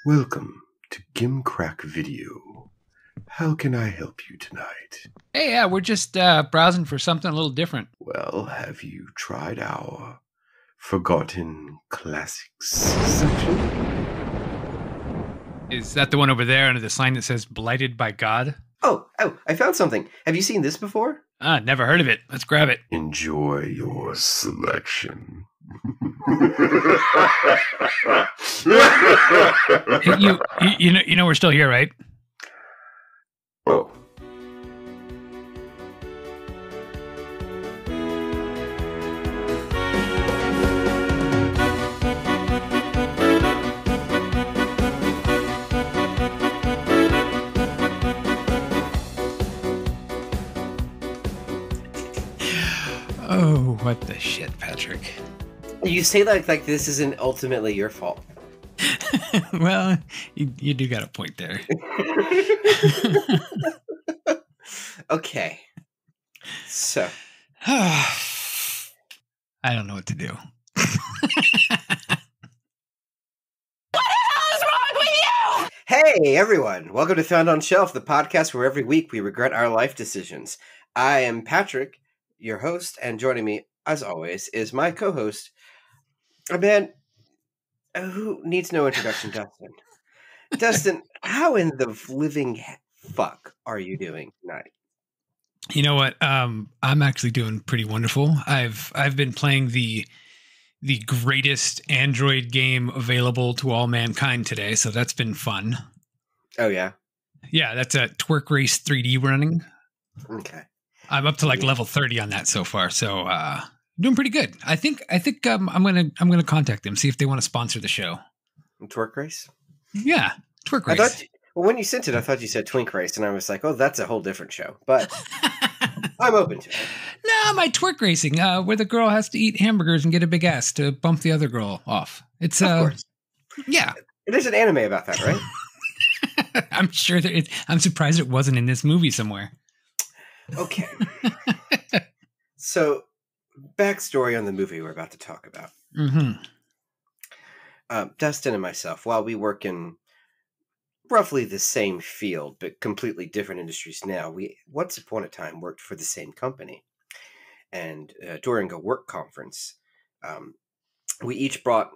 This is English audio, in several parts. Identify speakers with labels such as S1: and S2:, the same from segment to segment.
S1: Welcome to Gimcrack Video. How can I help you tonight?
S2: Hey, yeah, we're just browsing for something a little different.
S1: Well, have you tried our Forgotten Classics section?
S2: Is that the one over there under the sign that says "Blighted by God"?
S3: Oh, I found something. Have you seen this before?
S2: Never heard of it. Let's grab it.
S1: Enjoy your selection.
S2: Hey, you know we're still here, right?
S1: Oh.
S2: Oh, what the shit, Patrick.
S3: You say like this isn't ultimately your fault.
S2: Well, you do got a point there.
S3: Okay. So.
S2: I don't know what to do.
S3: Hey, everyone. Welcome to Found on Shelf, the podcast where every week we regret our life decisions. I am Patrick, your host, and joining me, as always, is my co-host, a man who needs no introduction, Dustin. Dustin, how in the living fuck are you doing tonight?
S2: You know what? I'm actually doing pretty wonderful. I've been playing the greatest Android game available to all mankind today, so that's been fun.
S3: Oh yeah,
S2: yeah. That's a Twerk Race 3D running.
S3: Okay,
S2: I'm up to like level 30 on that so far, so doing pretty good. I think I'm gonna contact them, see if they want to sponsor the show.
S3: Twerk Race.
S2: Yeah, Twerk Race.
S3: Well, when you sent it, I thought you said Twink Race, and I was like, oh, that's a whole different show. But I'm open to it.
S2: No, my twerk racing, where the girl has to eat hamburgers and get a big ass to bump the other girl off. It's
S3: of course.
S2: Yeah.
S3: There's an anime about that, right?
S2: I'm sure I'm surprised it wasn't in this movie somewhere.
S3: Okay. So, backstory on the movie we're about to talk about.
S2: Mm-hmm.
S3: Dustin and myself, while we work in roughly the same field, but completely different industries now, we once upon a time worked for the same company. And during a work conference, we each brought,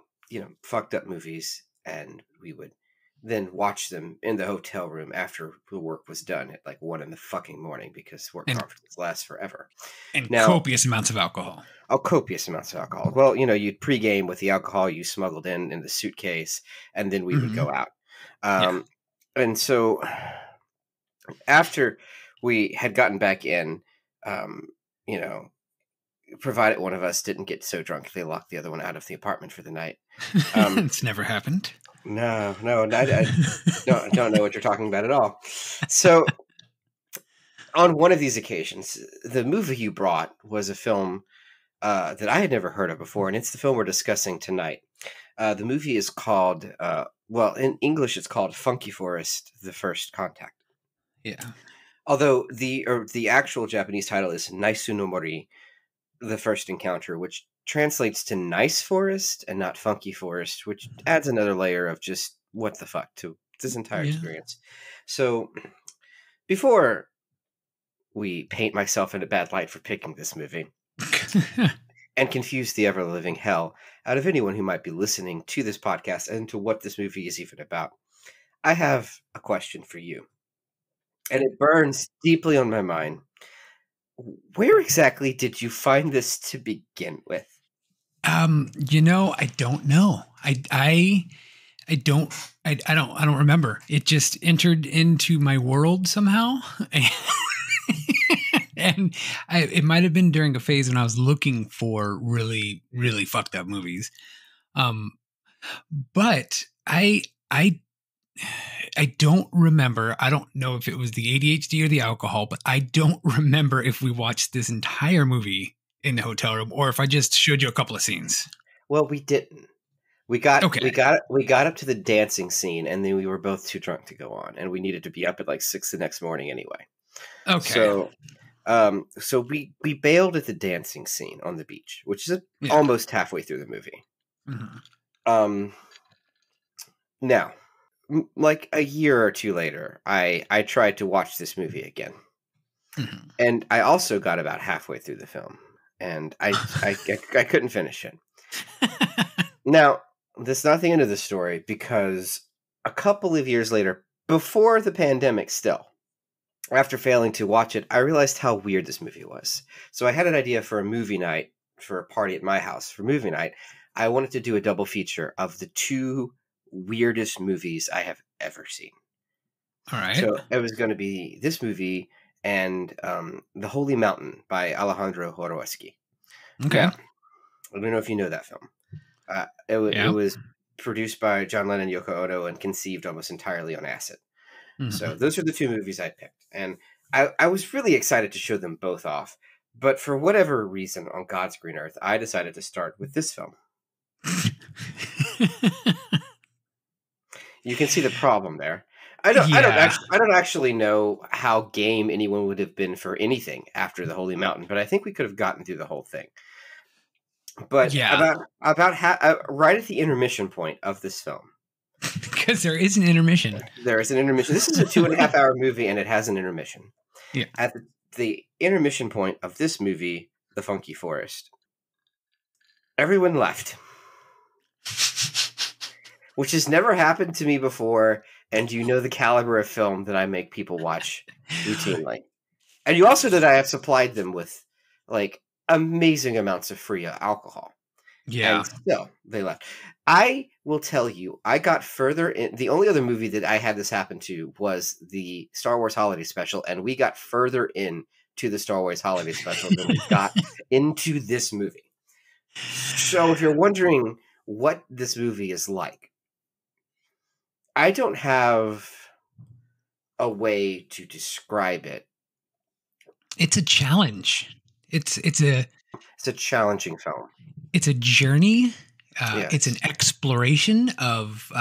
S3: fucked up movies, and we would then watch them in the hotel room after the work was done at like 1 a.m. because work conferences last forever.
S2: And copious amounts of alcohol.
S3: Oh, copious amounts of alcohol. Well, you'd pregame with the alcohol you smuggled in the suitcase, and then we would go out. And so after we had gotten back in, provided one of us didn't get so drunk they locked the other one out of the apartment for the night.
S2: It's never happened.
S3: No, I don't know what you're talking about at all. So on one of these occasions, the movie you brought was a film that I had never heard of before, and it's the film we're discussing tonight. The movie is called, in English, it's called Funky Forest: The First Contact.
S2: Yeah.
S3: Although the actual Japanese title is Naisu no Mori: The First Encounter, which translates to nice forest and not funky forest, which adds another layer of just what the fuck to this entire experience. So before we paint myself in a bad light for picking this movie and confuse the ever-living hell out of anyone who might be listening to this podcast and to what this movie is even about, I have a question for you. And it burns deeply on my mind. Where exactly did you find this to begin with?
S2: I don't know. I don't remember. It just entered into my world somehow. And it might have been during a phase when I was looking for really, really fucked up movies. But I don't remember. I don't know if it was the ADHD or the alcohol, but I don't remember if we watched this entire movie in the hotel room or if I just showed you a couple of scenes.
S3: Well, we didn't. We got up to the dancing scene, and then we were both too drunk to go on, and we needed to be up at like 6 the next morning anyway.
S2: Okay.
S3: So we bailed at the dancing scene on the beach, which is almost halfway through the movie.
S2: Mm-hmm.
S3: Now, like a year or two later, I tried to watch this movie again,
S2: Mhm.
S3: and I also got about halfway through the film, and I couldn't finish it. Now, that's not the end of the story, because a couple of years later, before the pandemic still, after failing to watch it, I realized how weird this movie was. So I had an idea for a movie night, for a party at my house for movie night. I wanted to do a double feature of the two weirdest movies I have ever seen.
S2: All right.
S3: So it was going to be this movie and The Holy Mountain by Alejandro Jodorowsky.
S2: Okay.
S3: Now, I don't know if you know that film. It
S2: Yeah.
S3: was produced by John Lennon, Yoko Ono, and conceived almost entirely on acid. So
S2: Mhm.
S3: those are the two movies I picked. And I was really excited to show them both off. But for whatever reason, on God's green earth, I decided to start with this film. You can see the problem there.
S2: Yeah.
S3: I don't actually know how game anyone would have been for anything after the Holy Mountain, but I think we could have gotten through the whole thing. But
S2: Yeah.
S3: right at the intermission point of this film,
S2: Because there is an intermission.
S3: there is an intermission. This is a 2.5-hour movie, and it has an intermission.
S2: Yeah.
S3: At the intermission point of this movie, The Funky Forest, everyone left, which has never happened to me before. And you know the caliber of film that I make people watch routinely. And you also know that I have supplied them with like amazing amounts of free alcohol.
S2: Yeah.
S3: And still, they left. I will tell you, I got further in. The only other movie that I had this happen to was the Star Wars Holiday Special, and we got further in to the Star Wars Holiday Special than we got into this movie. So if you're wondering what this movie is like, I don't have a way to describe it.
S2: It's a challenge. It's
S3: It's a challenging film.
S2: a journey.
S3: Yes.
S2: It's an exploration of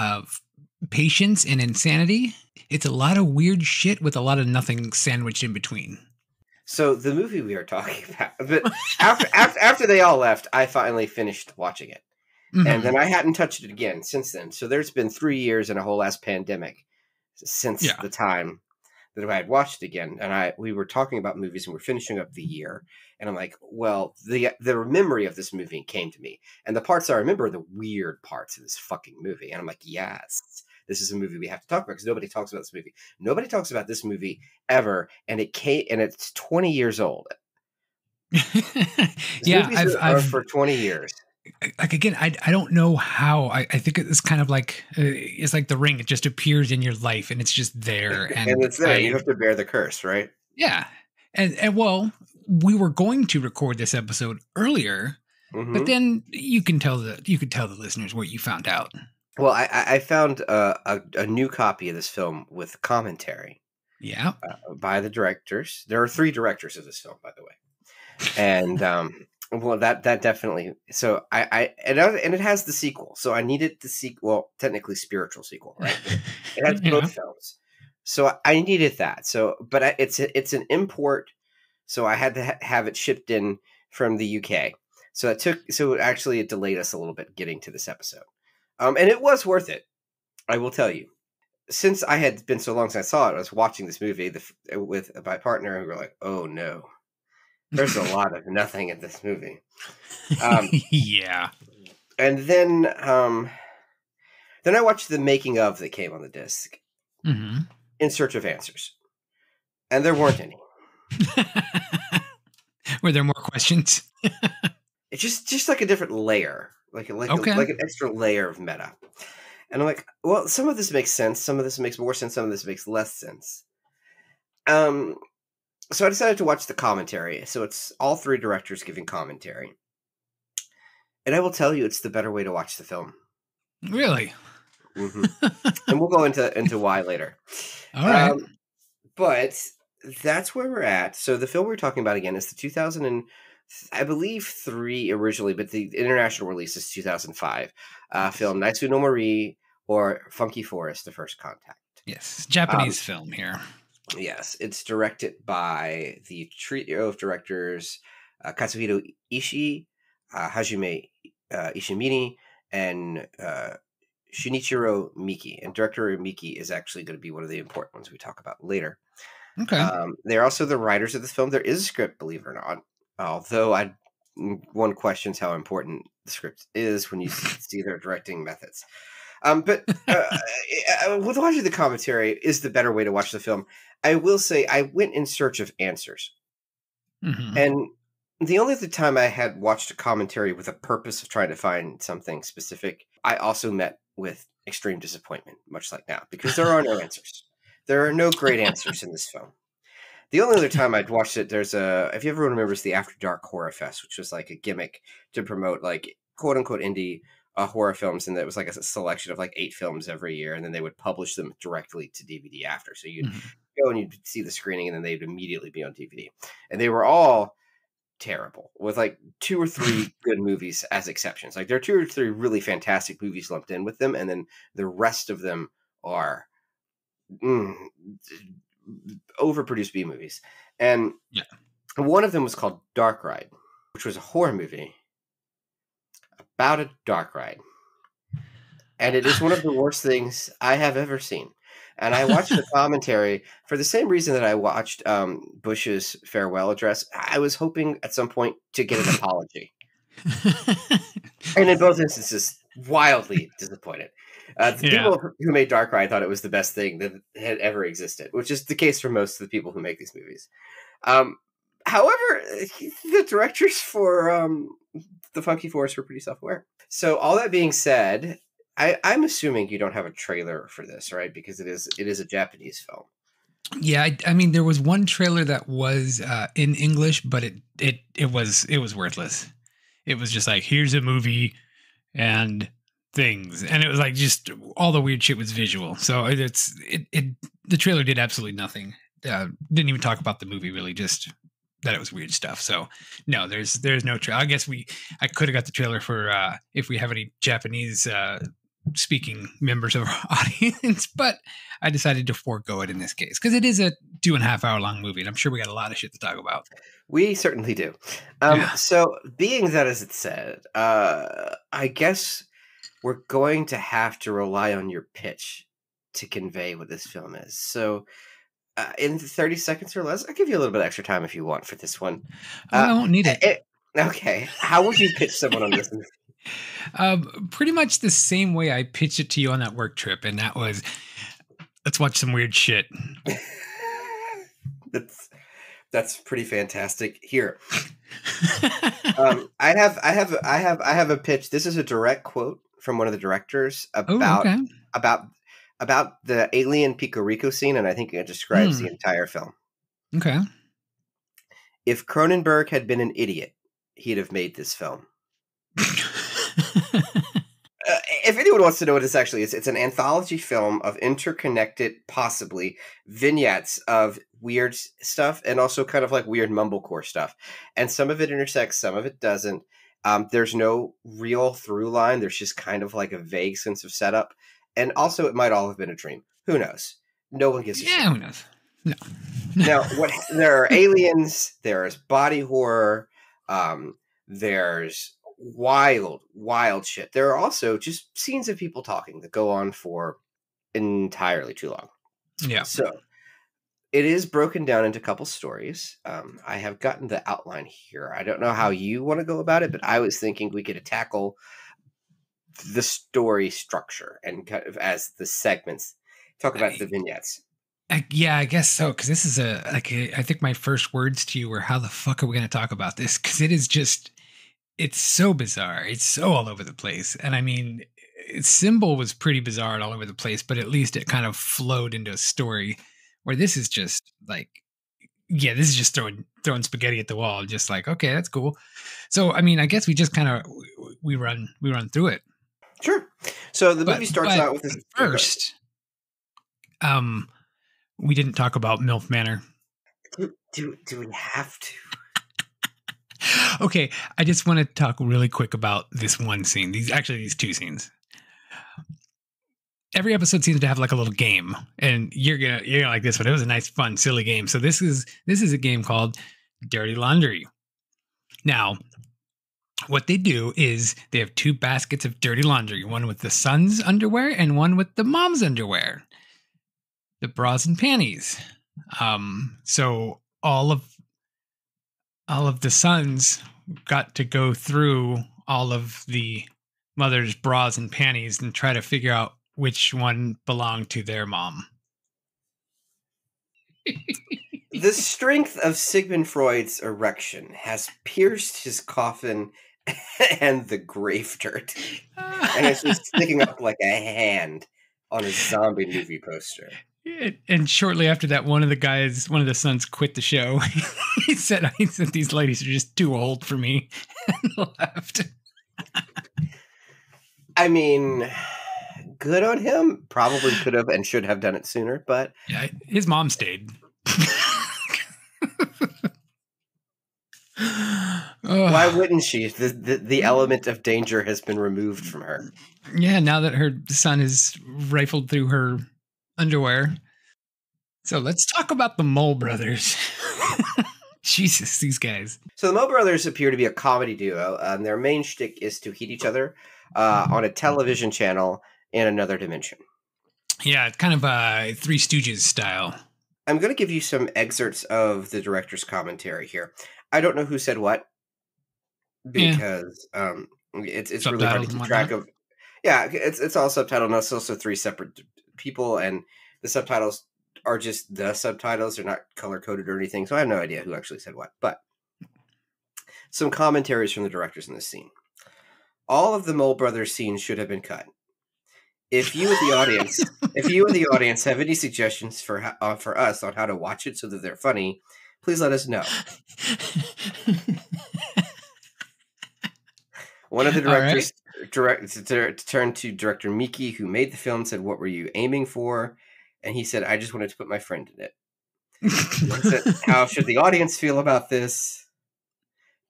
S2: patience and insanity. It's a lot of weird shit with a lot of nothing sandwiched in between.
S3: So the movie we are talking about, but after they all left, I finally finished watching it,
S2: Mhm.
S3: and then I hadn't touched it again since then. So there's been 3 years and a whole ass pandemic since
S2: Yeah.
S3: the time that I had watched it again. And we were talking about movies, and we're finishing up the year, and I'm like, well, the memory of this movie came to me, and the parts I remember are the weird parts of this fucking movie, and I'm like, yes. This is a movie we have to talk about, because nobody talks about this movie. Nobody talks about this movie ever, and it's 20 years old.
S2: Yeah,
S3: Movies are for 20 years.
S2: like again, I don't know how. I think it's kind of like it's like The Ring. It just appears in your life, and it's just there.
S3: And it's there. You have to bear the curse, right?
S2: Yeah, and well, we were going to record this episode earlier, but then you could tell the listeners what you found out.
S3: Well, I found a new copy of this film with commentary.
S2: Yeah.
S3: By the directors. There are 3 directors of this film, by the way. And well, that definitely. So and it has the sequel. So I needed the sequel. Well, technically spiritual sequel, right? It has both films. So I needed that. So, but it's an import. So I had to have it shipped in from the UK. So it delayed us a little bit getting to this episode. And it was worth it, I will tell you. Since I had been so long since I saw it, I was watching this movie with my partner, and we were like, "Oh no, there's a lot of nothing in this movie."
S2: Yeah.
S3: And then I watched the making of that came on the disc, In Search of Answers, and there weren't any.
S2: Were there more questions?
S3: It's just like a different layer, like an extra layer of meta. And I'm like, well, some of this makes sense. Some of this makes more sense. Some of this makes less sense. So I decided to watch the commentary. So it's all 3 directors giving commentary. And I will tell you, it's the better way to watch the film.
S2: Really?
S3: And we'll go into why later.
S2: All right.
S3: But that's where we're at. So the film we're talking about again is the 2000 and I believe 3 originally, but the international release is 2005 film Naisu no Mori, or Funky Forest, The First Contact.
S2: Yes, Japanese film here.
S3: Yes, it's directed by the trio of directors Katsuhiro Ishii, Hajime Ishimini, and Shinichiro Miki, and director Miki is actually going to be one of the important ones we talk about later.
S2: Okay.
S3: They're also the writers of this film. There is a script, believe it or not, although one questions how important the script is when you see their directing methods. But with watching the commentary is the better way to watch the film. I will say I went in search of answers.
S2: Mm-hmm.
S3: And the only other time I had watched a commentary with a purpose of trying to find something specific, I also met with extreme disappointment, much like now, because there are no answers. There are no great answers in this film. The only other time I'd watched it, if everyone remembers the After Dark Horror Fest, which was like a gimmick to promote like quote unquote indie horror films, and that was like a selection of like 8 films every year, and then they would publish them directly to DVD after. So you'd go and you'd see the screening, and then they'd immediately be on DVD. And they were all terrible, with like 2 or 3 good movies as exceptions. Like there are 2 or 3 really fantastic movies lumped in with them, and then the rest of them are overproduced B movies. And one of them was called Dark Ride, which was a horror movie about a dark ride. And it is one of the worst things I have ever seen. And I watched the commentary for the same reason that I watched Bush's farewell address. I was hoping at some point to get an apology. And in both instances, wildly disappointed. The people who made Dark Ride thought it was the best thing that had ever existed, which is the case for most of the people who make these movies. However, the directors for The Funky Forest were pretty self-aware. So all that being said, I'm assuming you don't have a trailer for this, right? Because it is a Japanese film.
S2: Yeah, I mean, there was one trailer that was in English, but it was worthless. It was just like, here's a movie and things, and it was like just all the weird shit was visual. So the trailer did absolutely nothing. Didn't even talk about the movie really, just that it was weird stuff. So no, there's no trailer. I guess I could have got the trailer for if we have any Japanese speaking members of our audience, but I decided to forego it in this case because it is a 2.5 hour long movie, and I'm sure we got a lot of shit to talk about.
S3: We certainly do. So being that as it said, I guess we're going to have to rely on your pitch to convey what this film is. So in 30 seconds or less, I'll give you a little bit extra time if you want for this one.
S2: I won't need it.
S3: Okay. How would you pitch someone on this movie?
S2: Pretty much the same way I pitched it to you on that work trip, and that was, let's watch some weird shit.
S3: That's pretty fantastic. Here, I have a pitch. This is a direct quote from one of the directors about the alien Picorico scene, and I think it describes the entire film.
S2: Okay.
S3: If Cronenberg had been an idiot, he'd have made this film. If anyone wants to know what this actually is, it's an anthology film of interconnected, possibly, vignettes of weird stuff and also kind of like weird mumblecore stuff. And some of it intersects, some of it doesn't. There's no real through line. There's just kind of like a vague sense of setup. And also, it might all have been a dream. Who knows? No one gives a shit.
S2: Yeah, who knows? No.
S3: Now, there are aliens. There's body horror. There's wild shit. There are also just scenes of people talking that go on for entirely too long.
S2: Yeah.
S3: So it is broken down into a couple stories. I have gotten the outline here. I don't know how you want to go about it, but I was thinking we could tackle the story structure and kind of as the segments. Talk about the vignettes.
S2: Yeah, I guess so. Because this is I think my first words to you were, "How the fuck are we going to talk about this?" Because it is just. It's so bizarre. It's so all over the place. And I mean, Symbol was pretty bizarre and all over the place, but at least it kind of flowed into a story where this is just like, yeah, this is just throwing spaghetti at the wall. Just like, okay, that's cool. So, I mean, I guess we just kind of, we run through it.
S3: Sure. So the movie starts out with this.
S2: First, we didn't talk about MILF Manor.
S3: Do we have to?
S2: Okay, I just want to talk really quick about this one scene. These 2 scenes. Every episode seems to have like a little game, and you're gonna like this one. It was a nice, fun, silly game. So this is a game called Dirty Laundry. Now, what they do is they have two baskets of dirty laundry, one with the son's underwear and one with the mom's underwear, the bras and panties. So all of the sons got to go through all of the mother's bras and panties and try to figure out which one belonged to their mom.
S3: The strength of Sigmund Freud's erection has pierced his coffin and the grave dirt, and it's just sticking up like a hand on a zombie movie poster.
S2: And shortly after that, one of the sons quit the show. he said these ladies are just too old for me, and left.
S3: I mean, good on him. Probably could have and should have done it sooner, but
S2: yeah, his mom stayed.
S3: Why wouldn't she? The element of danger has been removed from her.
S2: Yeah, now that her son has rifled through her underwear. So let's talk about the Mole Brothers. Jesus, these guys.
S3: So the Mole Brothers appear to be a comedy duo, and their main shtick is to hit each other on a television channel in another dimension.
S2: Yeah, it's kind of a Three Stooges style.
S3: I'm going to give you some excerpts of the director's commentary here. I don't know who said what, because it's really hard to keep track of. Yeah, it's all subtitled, and it's also three separate people, and the subtitles are just the subtitles. They're not color-coded or anything, so I have no idea who actually said what. But some commentaries from the directors in this scene. All of the Mole Brothers scenes should have been cut. If you, the audience, have any suggestions for us on how to watch it so that they're funny, please let us know. One of the directors turned to director Miki, who made the film, said, "What were you aiming for?" And he said, "I just wanted to put my friend in it." He said, "How should the audience feel about this?"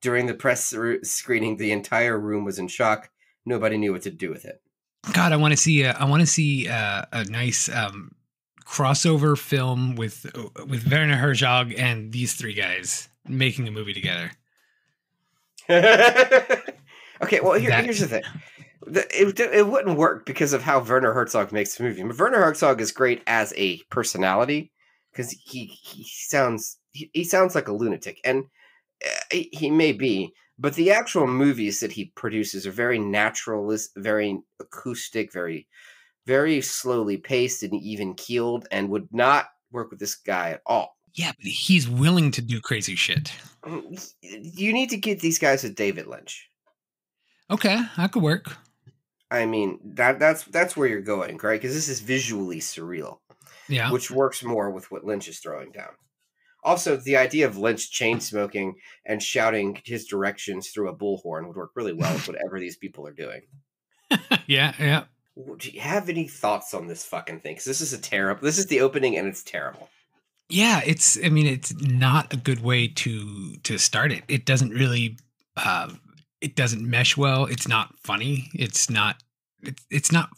S3: During the press screening, the entire room was in shock. Nobody knew what to do with it.
S2: God, I want to see a nice crossover film with Werner Herzog and these three guys making a movie together.
S3: Okay, well, here's the thing. It wouldn't work because of how Werner Herzog makes the movie. But Werner Herzog is great as a personality because he sounds like a lunatic, and he may be. But the actual movies that he produces are very naturalist, very acoustic, very, very slowly paced and even keeled, and would not work with this guy at all.
S2: Yeah, but he's willing to do crazy shit.
S3: You need to get these guys with David Lynch.
S2: Okay, that could work.
S3: I mean, that's where you're going, right? Because this is visually surreal.
S2: Yeah.
S3: Which works more with what Lynch is throwing down. Also, the idea of Lynch chain smoking and shouting his directions through a bullhorn would work really well with whatever these people are doing.
S2: Yeah.
S3: Do you have any thoughts on this fucking thing? Because this is the opening and it's terrible.
S2: Yeah, it's not a good way to start it. It doesn't really, it doesn't mesh well. It's not funny. It's not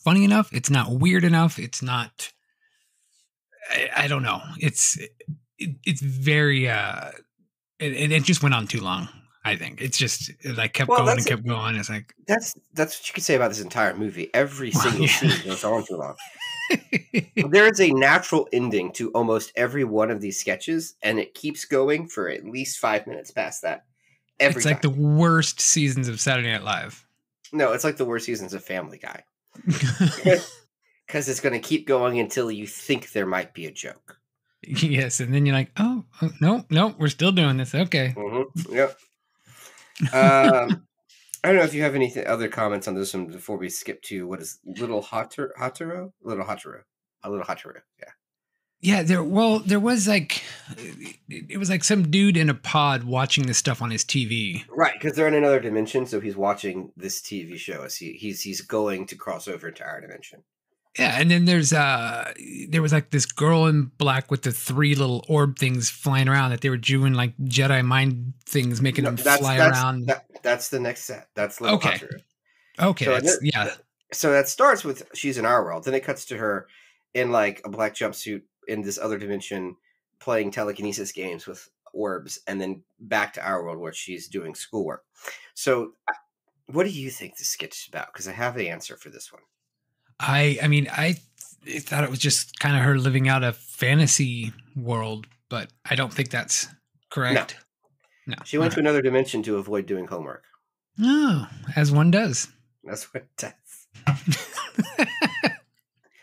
S2: funny enough. It's not weird enough. It's not, I don't know. It's very, it just went on too long. I think it's just like kept going and kept going. It's like
S3: that's what you could say about this entire movie. Every single scene goes on too long. There is a natural ending to almost every one of these sketches, and it keeps going for at least 5 minutes past that. It's
S2: like the worst seasons of Saturday Night Live.
S3: No, it's like the worst seasons of Family Guy. Because it's going to keep going until you think there might be a joke.
S2: Yes, and then you're like, oh no, we're still doing this. Okay.
S3: Mm-hmm. Yep. I don't know if you have any other comments on this one before we skip to what is Little Hataru? Little Hataru. Yeah.
S2: There was like, it was like some dude in a pod watching this stuff on his TV.
S3: Right, because they're in another dimension, so he's watching this TV show as he's going to cross over into our dimension.
S2: Yeah, and then there was like this girl in black with the 3 little orb things flying around that they were doing like Jedi mind things, making them fly around.
S3: That's the next set. That's Little Hataru.
S2: Okay,
S3: so So that starts with she's in our world. Then it cuts to her in like a black jumpsuit in this other dimension playing telekinesis games with orbs, and then back to our world where she's doing schoolwork. So What do you think this sketch is about? Because I have the answer for this one.
S2: I mean, I thought it was just kind of her living out a fantasy world, but I don't think that's correct. No.
S3: She went to another dimension to avoid doing homework.
S2: Oh, as one does.
S3: That's what it does.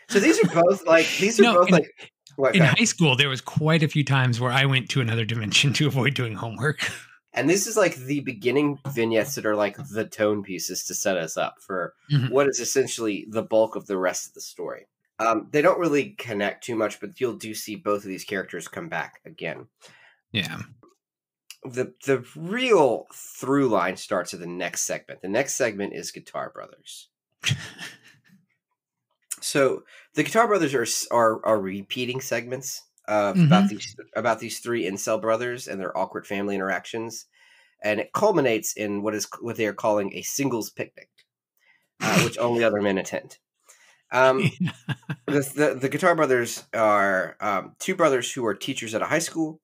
S3: So these are both like
S2: in high school, there was quite a few times where I went to another dimension to avoid doing homework.
S3: And this is like the beginning vignettes that are like the tone pieces to set us up for what is essentially the bulk of the rest of the story. They don't really connect too much, but you'll do see both of these characters come back again.
S2: Yeah.
S3: The real through line starts at the next segment. The next segment is Guitar Brothers. So the Guitar Brothers are repeating segments about these three incel brothers and their awkward family interactions, and it culminates in what they are calling a singles picnic, which only other men attend. The Guitar Brothers are two brothers who are teachers at a high school,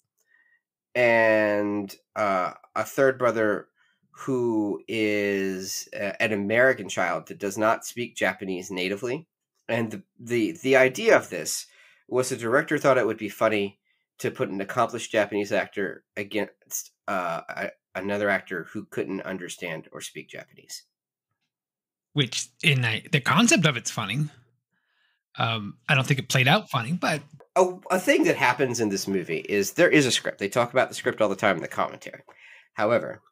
S3: and a third brother who is an American child that does not speak Japanese natively. And the idea of this was the director thought it would be funny to put an accomplished Japanese actor against another actor who couldn't understand or speak Japanese.
S2: Which the concept of it's funny. I don't think it played out funny, but
S3: a thing that happens in this movie is there is a script. They talk about the script all the time in the commentary. However,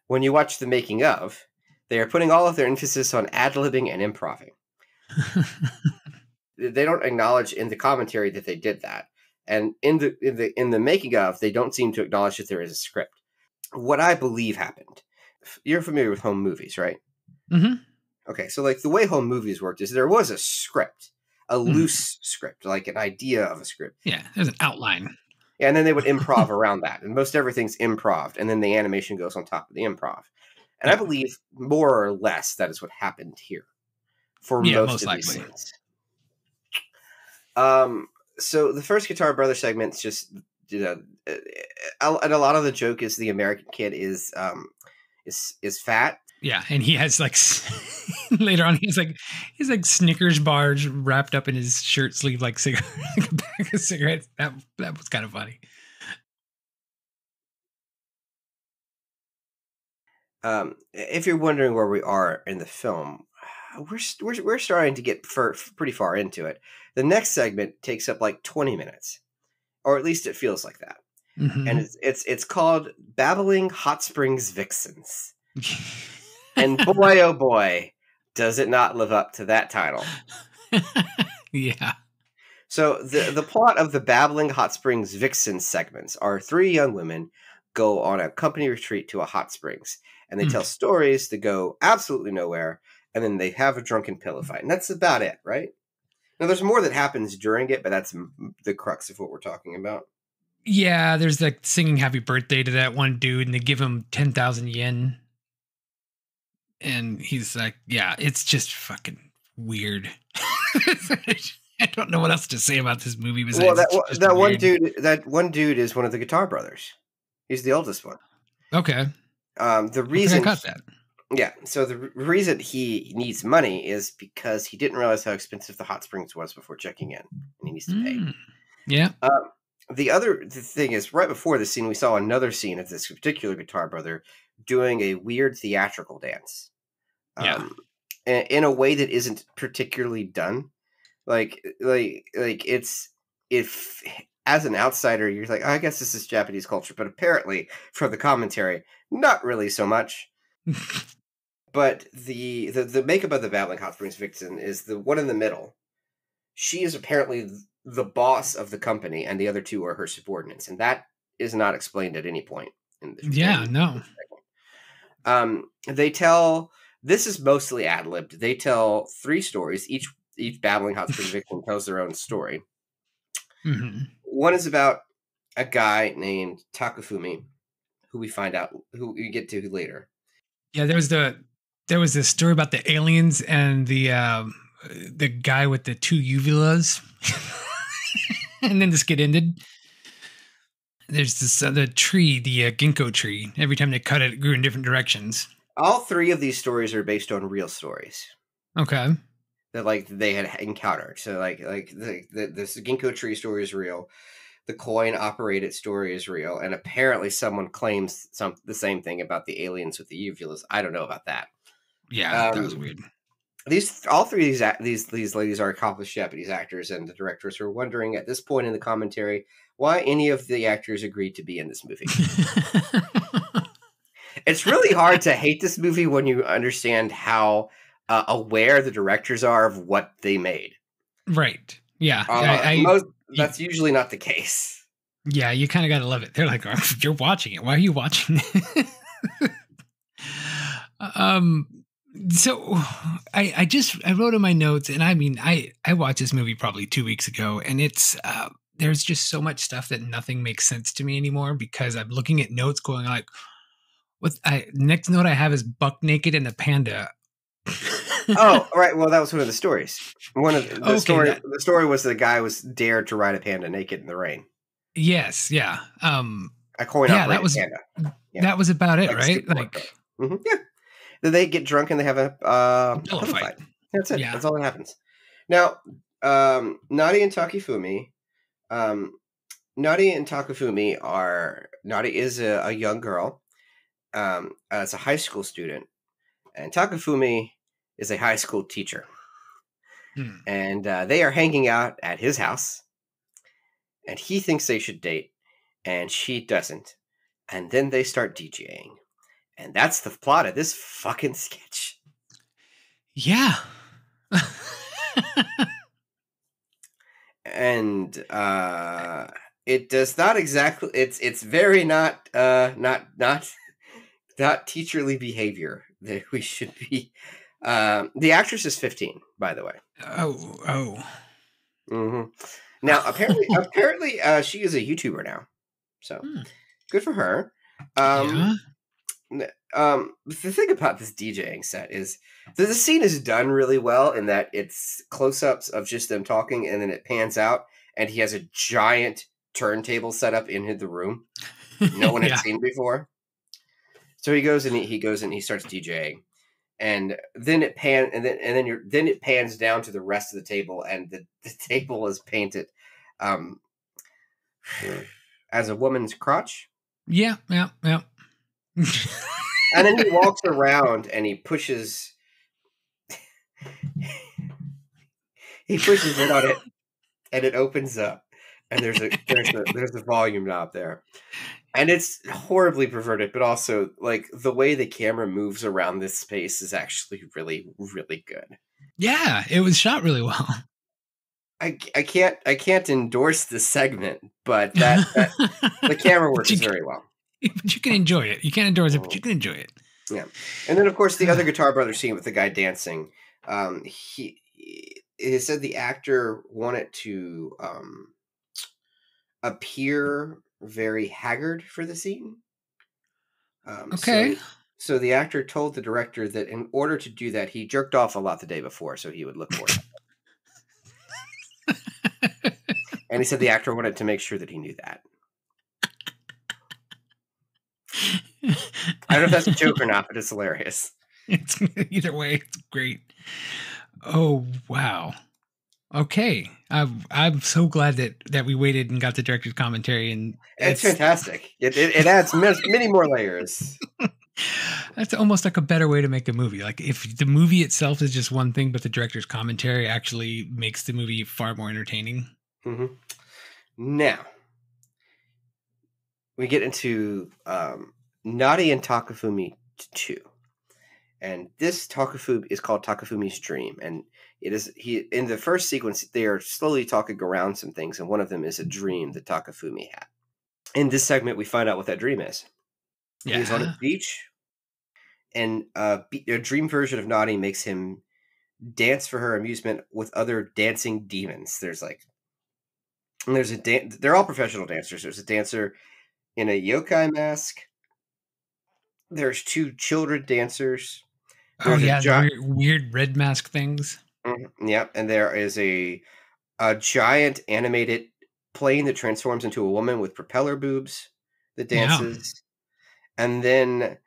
S3: when you watch the making of, they are putting all of their emphasis on ad-libbing and improv. They don't acknowledge in the commentary that they did that, and in the making of, they don't seem to acknowledge that there is a script. What I believe happened. You're familiar with home movies, right?
S2: Mm-hmm.
S3: Okay, so like the way home movies worked is there was a script, a loose script, like an idea of a script.
S2: Yeah, there's an outline.
S3: Yeah, and then they would improv around that, and most everything's improv, and then the animation goes on top of the improv. And I believe more or less that is what happened here for most of these scenes. So the first Guitar Brother segment's just, and a lot of the joke is the American kid is fat.
S2: Yeah, and he has like later on he's like Snickers bars wrapped up in his shirt sleeve like a pack of cigarettes. That was kind of funny.
S3: If you're wondering where we are in the film, we're starting to get pretty far into it. The next segment takes up like 20 minutes, or at least it feels like that. And it's called Babbling Hot Springs Vixens. And boy, oh boy, does it not live up to that title.
S2: Yeah.
S3: So the plot of the Babbling Hot Springs Vixens segments are three young women go on a company retreat to a hot springs, and they tell stories that go absolutely nowhere, and then they have a drunken pillow fight. And that's about it, right? Now, there's more that happens during it, but that's the crux of what we're talking about.
S2: Yeah, there's like singing happy birthday to that one dude, and they give him 10,000 yen. And he's like, yeah, it's just fucking weird. I don't know what else to say about this movie.
S3: Well, that one dude is one of the Guitar Brothers. He's the oldest one.
S2: Okay.
S3: The reason
S2: I got that.
S3: Yeah. So the reason he needs money is because he didn't realize how expensive the hot springs was before checking in, and he needs to pay.
S2: Yeah.
S3: The thing is, right before this scene, we saw another scene of this particular Guitar Brother doing a weird theatrical dance. In a way that isn't particularly done. Like it's, if as an outsider, you're like, oh, I guess this is Japanese culture, but apparently from the commentary, not really so much. But the makeup of the Babbling Hot Springs Vixen is the one in the middle. She is apparently the boss of the company, and the other two are her subordinates, and that is not explained at any point in the they tell, this is mostly ad-libbed. They tell three stories. Each Babbling Hot Springs Vixen tells their own story. One is about a guy named Takafumi, who we get to later. Yeah,
S2: there was this story about the aliens and the guy with the two uvulas, and then this get ended. There's this the tree, the ginkgo tree. Every time they cut it, it grew in different directions.
S3: all three of these stories are based on real stories
S2: Okay.
S3: that like they had encountered. So like the ginkgo tree story is real. The coin operated story is real, and apparently someone claims the same thing about the aliens with the uvulas. I don't know about that.
S2: Yeah, that was weird.
S3: All three of these ladies are accomplished Japanese actors, and the directors are wondering at this point in the commentary why any of the actors agreed to be in this movie. It's really hard to hate this movie when you understand how aware the directors are of what they made.
S2: Right. Yeah.
S3: That's usually not the case.
S2: Yeah, you kind of got to love it. They're like, oh, you're watching it. Why are you watching it? So I wrote in my notes, and I mean, I watched this movie probably 2 weeks ago, and it's there's just so much stuff that nothing makes sense to me anymore because I'm looking at notes going like, next note I have is buck naked and a panda.
S3: Oh, right. Well, that was one of the stories. One of the the story was the guy was dared to ride a panda naked in the rain.
S2: Yes. Yeah.
S3: A coin operated panda.
S2: Yeah. That was about it, right? Like,
S3: yeah. Then they get drunk and they have a
S2: pillow fight.
S3: That's it. Yeah. That's all that happens. Now, Nadi and Takafumi. Nadi is a young girl. As a high school student, and Takafumi is a high school teacher. And they are hanging out at his house, and he thinks they should date, and she doesn't. And then they start DJing. And that's the plot of this fucking sketch.
S2: Yeah.
S3: And it does not exactly it's very not teacherly behavior that we should be. The actress is 15, by the way.
S2: Oh.
S3: Mm-hmm. Now, apparently, she is a YouTuber now, so good for her. The thing about this DJing set is that the scene is done really well in that it's close-ups of just them talking, and then it pans out, and he has a giant turntable set up in the room no one had seen before. So he goes and he starts DJing. And then it pans down to the rest of the table, and the table is painted as a woman's crotch.
S2: Yeah.
S3: And then he walks around and he pushes it on it, and it opens up, and there's a volume knob there. And it's horribly perverted, but also like the way the camera moves around this space is actually really, really good.
S2: Yeah, it was shot really well.
S3: I can't endorse the segment, but the camera works very well.
S2: But you can enjoy it. You can't endorse it, but you can enjoy it.
S3: Yeah, and then of course the other Guitar Brothers scene with the guy dancing. He said the actor wanted to appear very haggard for the scene.
S2: Okay.
S3: So the actor told the director that in order to do that, he jerked off a lot the day before, so he would look more. And he said the actor wanted to make sure that he knew that. I don't know if that's a joke or not, but it's hilarious.
S2: It's either way, it's great. Oh wow. Okay, I'm so glad that we waited and got the director's commentary, and
S3: it's fantastic. It adds many more layers.
S2: That's almost like a better way to make a movie. Like if the movie itself is just one thing, but the director's commentary actually makes the movie far more entertaining.
S3: Mm-hmm. Now we get into Nadi and Takafumi 2. And this Takafumi is called Takafumi's Dream. And it is in the first sequence, they are slowly talking around some things, and one of them is a dream that Takafumi had. In this segment, we find out what that dream is. Yeah. He's on a beach, and a dream version of Nadi makes him dance for her amusement with other dancing demons. They're all professional dancers. There's a dancer in a yokai mask. There's 2 children dancers.
S2: The weird red mask things.
S3: Mm-hmm. Yeah, and there is a giant animated plane that transforms into a woman with propeller boobs that dances. Yeah. And then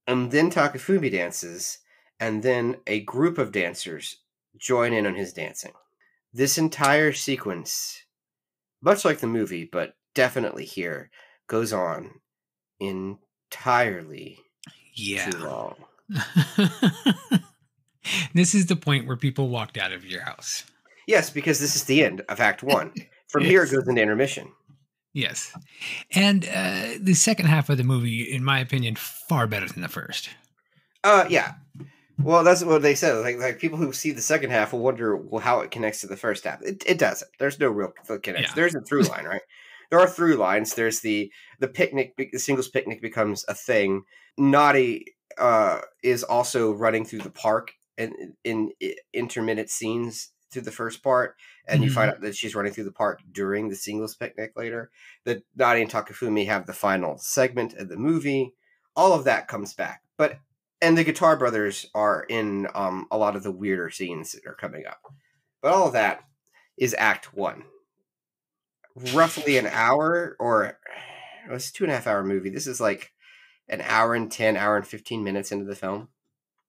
S3: And then Takafumi dances, and then a group of dancers join in on his dancing. This entire sequence, much like the movie, but definitely here, goes on entirely too long.
S2: This is the point where people walked out of your house.
S3: Yes, because this is the end of Act 1. From here, it goes into intermission.
S2: Yes. And the second half of the movie, in my opinion, far better than the first.
S3: Yeah. Well, that's what they said. Like people who see the second half will wonder how it connects to the first half. It doesn't. There's no real connection. Yeah. There's a through line, right? There are through lines. There's the picnic. The singles picnic becomes a thing. Naughty is also running through the park in intermittent scenes through the first part, and you find out that she's running through the park during the singles picnic later. That Naughty and Takafumi have the final segment of the movie. All of that comes back, and the Guitar Brothers are in a lot of the weirder scenes that are coming up. But all of that is Act 1. Roughly an hour, or it's a 2.5 hour movie. This is like an hour and 10, hour and 15 minutes into the film.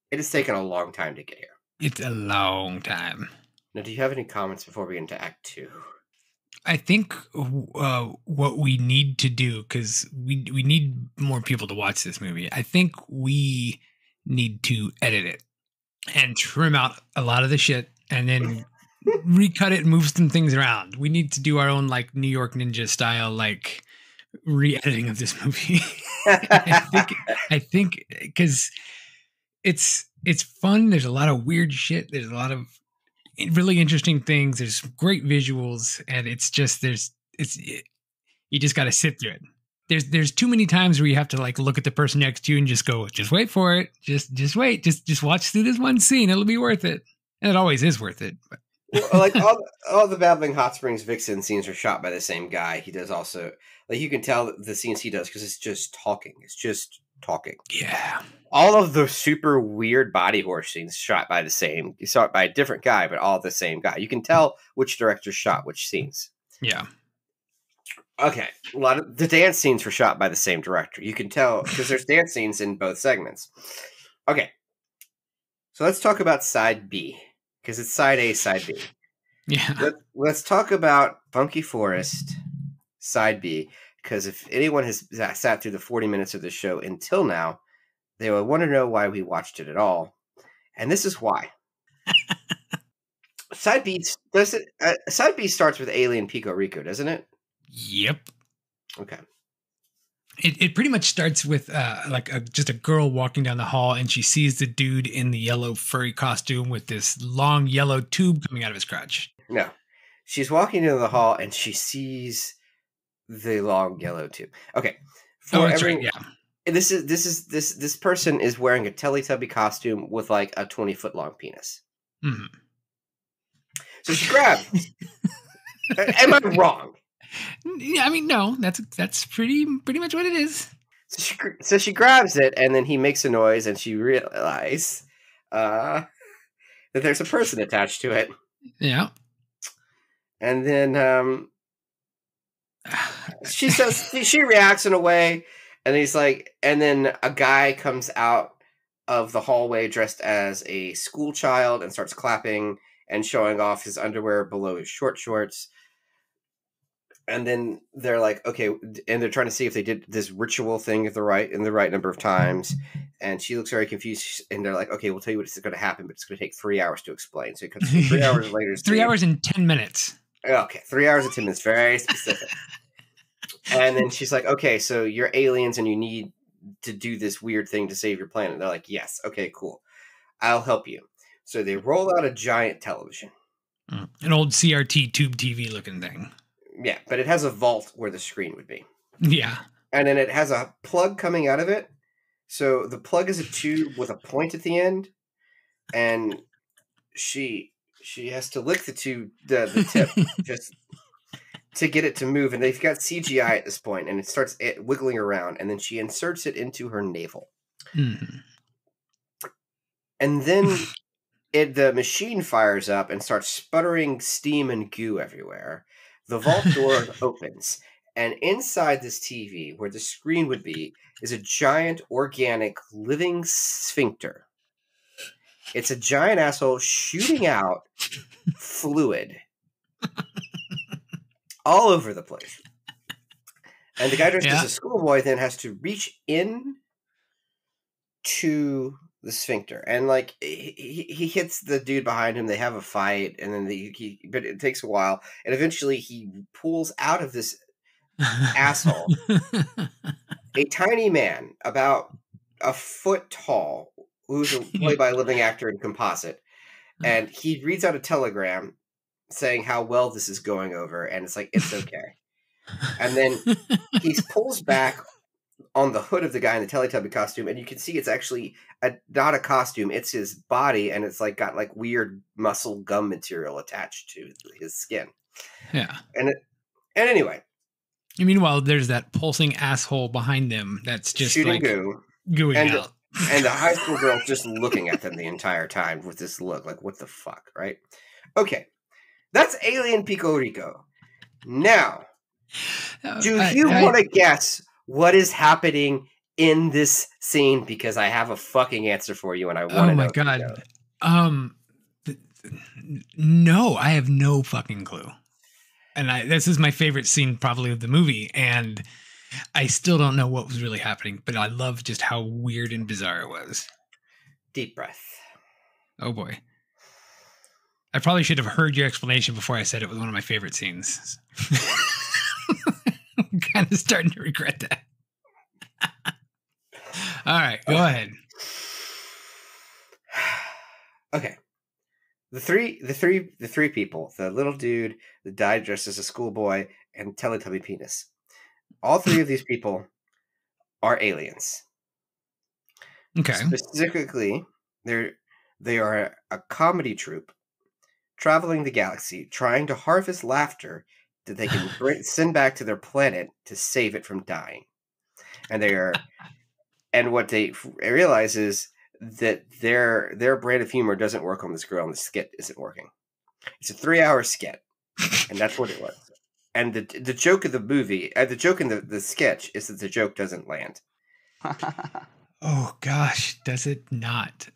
S3: It has taken a long time to get here.
S2: It's a long time.
S3: Now, do you have any comments before we get into Act 2?
S2: I think what we need to do, because we need more people to watch this movie, I think we need to edit it and trim out a lot of the shit and then recut it and move some things around. We need to do our own like New York Ninja style like re-editing of this movie. I think because it's fun. There's a lot of weird shit. There's a lot of really interesting things. There's great visuals, and it's just you just got to sit through it. There's too many times where you have to like look at the person next to you and just go, just wait for it. Just wait. Just watch through this one scene. It'll be worth it. And it always is worth it. But.
S3: Well, like all the Babbling Hot Springs Vixen scenes are shot by the same guy. He does also, like, you can tell the scenes he does because it's just talking. It's just talking.
S2: Yeah.
S3: All of the super weird body horse scenes shot by the same. You saw it by a different guy, but all the same guy. You can tell which director shot which scenes.
S2: Yeah.
S3: Okay, a lot of the dance scenes were shot by the same director. You can tell because there's dance scenes in both segments. Okay, so let's talk about side B because it's side A, side B.
S2: Yeah.
S3: Let's talk about Funky Forest, side B, because if anyone has sat through the 40 minutes of the show until now, they will want to know why we watched it at all, and this is why. Side B starts with Alien Pico Rico, doesn't it?
S2: Yep.
S3: Okay.
S2: It pretty much starts with just a girl walking down the hall, and she sees the dude in the yellow furry costume with this long yellow tube coming out of his crotch.
S3: No, she's walking into the hall and she sees the long yellow tube. Okay.
S2: Right. Yeah.
S3: This person is wearing a Teletubby costume with like a 20-foot long penis.
S2: Mm-hmm.
S3: So she grabs. Am I wrong?
S2: Yeah, I mean, no, that's pretty much what it is.
S3: So she grabs it, and then he makes a noise, and she realizes that there's a person attached to it.
S2: Yeah.
S3: And then she says she reacts in a way, and he's like, and then a guy comes out of the hallway dressed as a school child and starts clapping and showing off his underwear below his short shorts. And then they're like, okay, and they're trying to see if they did this ritual thing in the right number of times. And she looks very confused. And they're like, okay, we'll tell you what's going to happen, but it's going to take 3 hours to explain. So it comes 3 hours later.
S2: 3 hours and 10 minutes.
S3: Okay, 3 hours and 10 minutes, very specific. And then she's like, okay, so you're aliens and you need to do this weird thing to save your planet. And they're like, yes, okay, cool. I'll help you. So they roll out a giant television.
S2: An old CRT tube TV looking thing.
S3: Yeah, but it has a vault where the screen would be.
S2: Yeah.
S3: And then it has a plug coming out of it. So the plug is a tube with a point at the end. And she has to lick the tube, the tip, just to get it to move. And they've got CGI at this point, and it starts wiggling around. And then she inserts it into her navel.
S2: Mm-hmm.
S3: And then the machine fires up and starts sputtering steam and goo everywhere. The vault door opens, And inside this TV, where the screen would be, is a giant organic living sphincter. It's a giant asshole shooting out fluid all over the place. And the guy dressed as a schoolboy then has to reach in to the sphincter. And like he hits the dude behind him. They have a fight, and then but it takes a while. And eventually he pulls out of this asshole a tiny man about a foot tall who's played by a living actor in composite. And he reads out a telegram saying how well this is going over, and it's like, it's okay. And then he pulls back on the hood of the guy in the Teletubby costume, and you can see it's actually not a costume, it's his body, and it's like got like weird muscle gum material attached to his skin.
S2: Yeah.
S3: And anyway.
S2: Meanwhile, there's that pulsing asshole behind them that's just
S3: shooting
S2: like
S3: goo.
S2: Gooing out.
S3: And the high school girl's just looking at them the entire time with this look, like, what the fuck, right? Okay. That's Alien Pico Rico. Now, do you want to guess what is happening in this scene? Because I have a fucking answer for you, and I want to know.
S2: Oh my god. No, I have no fucking clue. And this is my favorite scene probably of the movie, and I still don't know what was really happening, but I love just how weird and bizarre it was.
S3: Deep breath.
S2: Oh boy. I probably should have heard your explanation before I said it was one of my favorite scenes. I'm kind of starting to regret that. All right, go ahead.
S3: Okay. The three people, the little dude, the guy dressed as a schoolboy, and Teletubby penis. All three of these people are aliens.
S2: Okay.
S3: Specifically, they are a comedy troupe traveling the galaxy, trying to harvest laughter that they can send back to their planet to save it from dying. And what they realize is that their brand of humor doesn't work on this girl, and the skit isn't working. It's a 3-hour skit, and that's what it was. And the joke of the movie, the joke in the sketch is that the joke doesn't land.
S2: Oh gosh, does it not?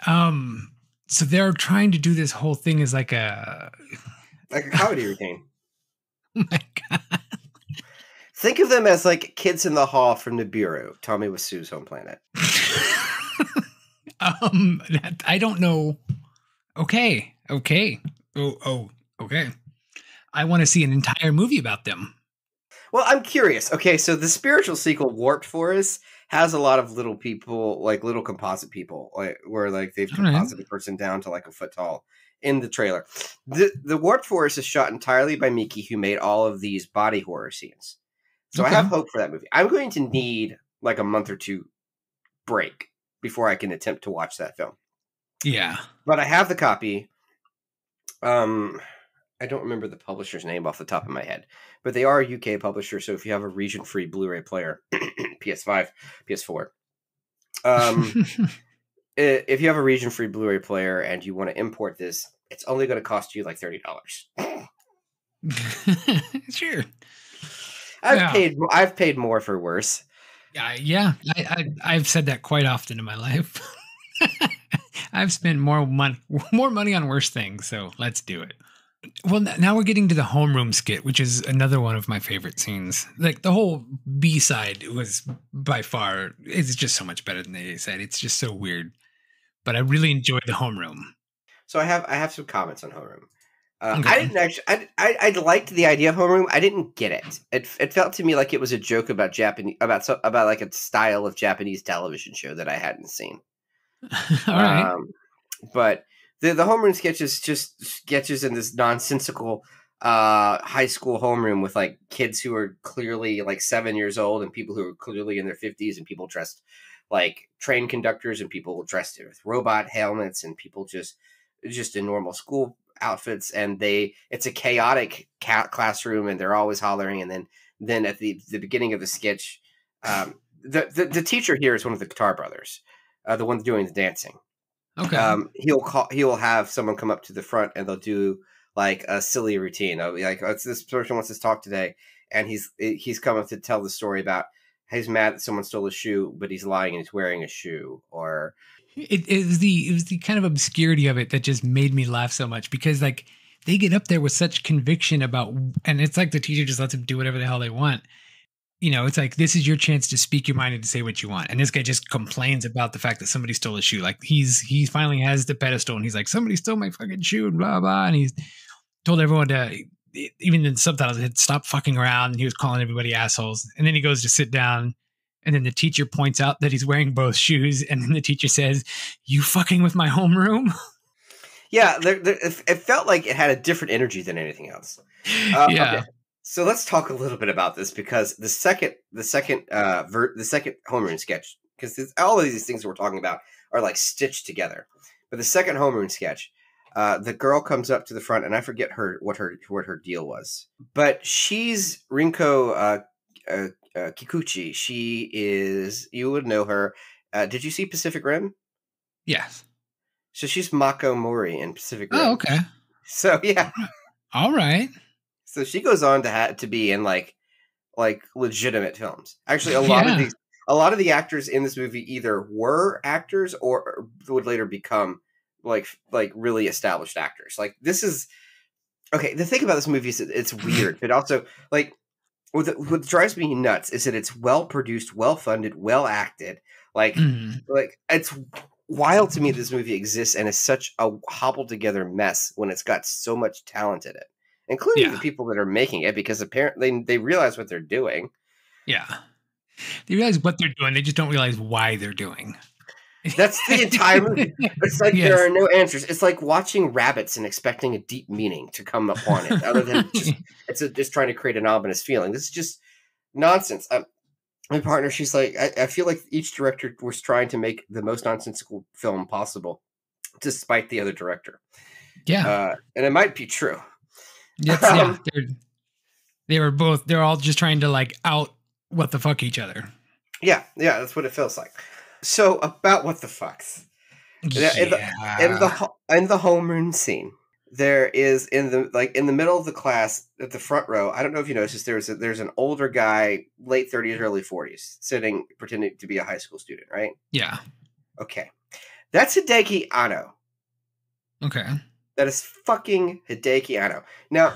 S2: So they're trying to do this whole thing as like a
S3: comedy routine.
S2: Oh my god.
S3: Think of them as like kids in the hall from Nibiru, Tommy Wasu's home planet.
S2: I don't know. Okay. Oh, okay. I want to see an entire movie about them.
S3: Well, I'm curious. Okay, so the spiritual sequel, Warped Forest, has a lot of little people, like little composite people, like where like they've composited a person down to like a foot tall in the trailer. The Warped Forest is shot entirely by Miki, who made all of these body horror scenes. So I have hope for that movie. I'm going to need like a month or two break before I can attempt to watch that film.
S2: Yeah.
S3: But I have the copy. I don't remember the publisher's name off the top of my head, but they are a UK publisher. So if you have a region-free Blu-ray player, PS5, PS4, if you have a region-free Blu-ray player and you want to import this, it's only going to cost you like $30.
S2: Sure.
S3: I've paid more for worse.
S2: Yeah. I've said that quite often in my life. I've spent more money on worse things, so let's do it. Well, now we're getting to the homeroom skit, which is another one of my favorite scenes. Like the whole B-side was by far, it's just so much better than the A-side. It's just so weird, but I really enjoyed the homeroom.
S3: So I have some comments on homeroom.
S2: Okay.
S3: I didn't actually. I liked the idea of homeroom. I didn't get it. It felt to me like it was a joke about about like a style of Japanese television show that I hadn't seen.
S2: All right.
S3: But the homeroom sketch is just sketches in this nonsensical high school homeroom with like kids who are clearly like 7 years old and people who are clearly in their 50s and people dressed like train conductors and people dressed with robot helmets and people just in normal school outfits, and it's a chaotic classroom and they're always hollering, and then at the beginning of the sketch, the teacher here is one of the Guitar Brothers, the one doing the dancing.
S2: Okay.
S3: He'll have someone come up to the front and they'll do like a silly routine. I'll be like, this person wants to talk today, and he's coming to tell the story about he's mad that someone stole a shoe, but he's lying and he's wearing a shoe. Or
S2: it was the kind of obscurity of it that just made me laugh so much, because like they get up there with such conviction about, and it's like the teacher just lets them do whatever the hell they want. It's like, this is your chance to speak your mind and to say what you want. And this guy just complains about the fact that somebody stole a shoe. Like he finally has the pedestal and he's like, somebody stole my fucking shoe and blah, blah. And he's told everyone to, even in subtitles, it stop fucking around. And he was calling everybody assholes. And then he goes to sit down. And then the teacher points out that he's wearing both shoes. And then the teacher says, you fucking with my homeroom?
S3: Yeah, it felt like it had a different energy than anything else.
S2: Yeah.
S3: Okay. So let's talk a little bit about this, because the second homeroom sketch, because all of these things we're talking about are like stitched together. But the second homeroom sketch, the girl comes up to the front, and I forget what her deal was, but she's Rinko Kikuchi. She is, you would know her. Did you see Pacific Rim?
S2: Yes.
S3: So she's Mako Mori in Pacific Rim.
S2: Oh, okay.
S3: So yeah.
S2: All right.
S3: So she goes on to be in like legitimate films. Actually, a lot of the actors in this movie either were actors or would later become like really established actors. Like, this is okay. The thing about this movie is that it's weird, but also like what drives me nuts is that it's well produced, well funded, well acted. Like it's wild to me this movie exists and is such a hobbled together mess when it's got so much talent in it, including the people that are making it, because apparently they realize what they're doing.
S2: Yeah. They realize what they're doing. They just don't realize why they're doing.
S3: That's the entire movie. It's like there are no answers. It's like watching rabbits and expecting a deep meaning to come upon it, other than just trying to create an ominous feeling. This is just nonsense. My partner, she's like, I feel like each director was trying to make the most nonsensical film possible, despite the other director.
S2: Yeah.
S3: And it might be true.
S2: Yeah. They're all just trying to like out what the fuck each other.
S3: Yeah, that's what it feels like. So about what the fucks.
S2: Yeah.
S3: In the homeroom scene, there is in the middle of the class at the front row. I don't know if you noticed, there's an older guy, late 30s, early 40s, sitting pretending to be a high school student, right?
S2: Yeah.
S3: Okay. That's Hideki Anno.
S2: Okay.
S3: That is fucking Hideki Anno. Now,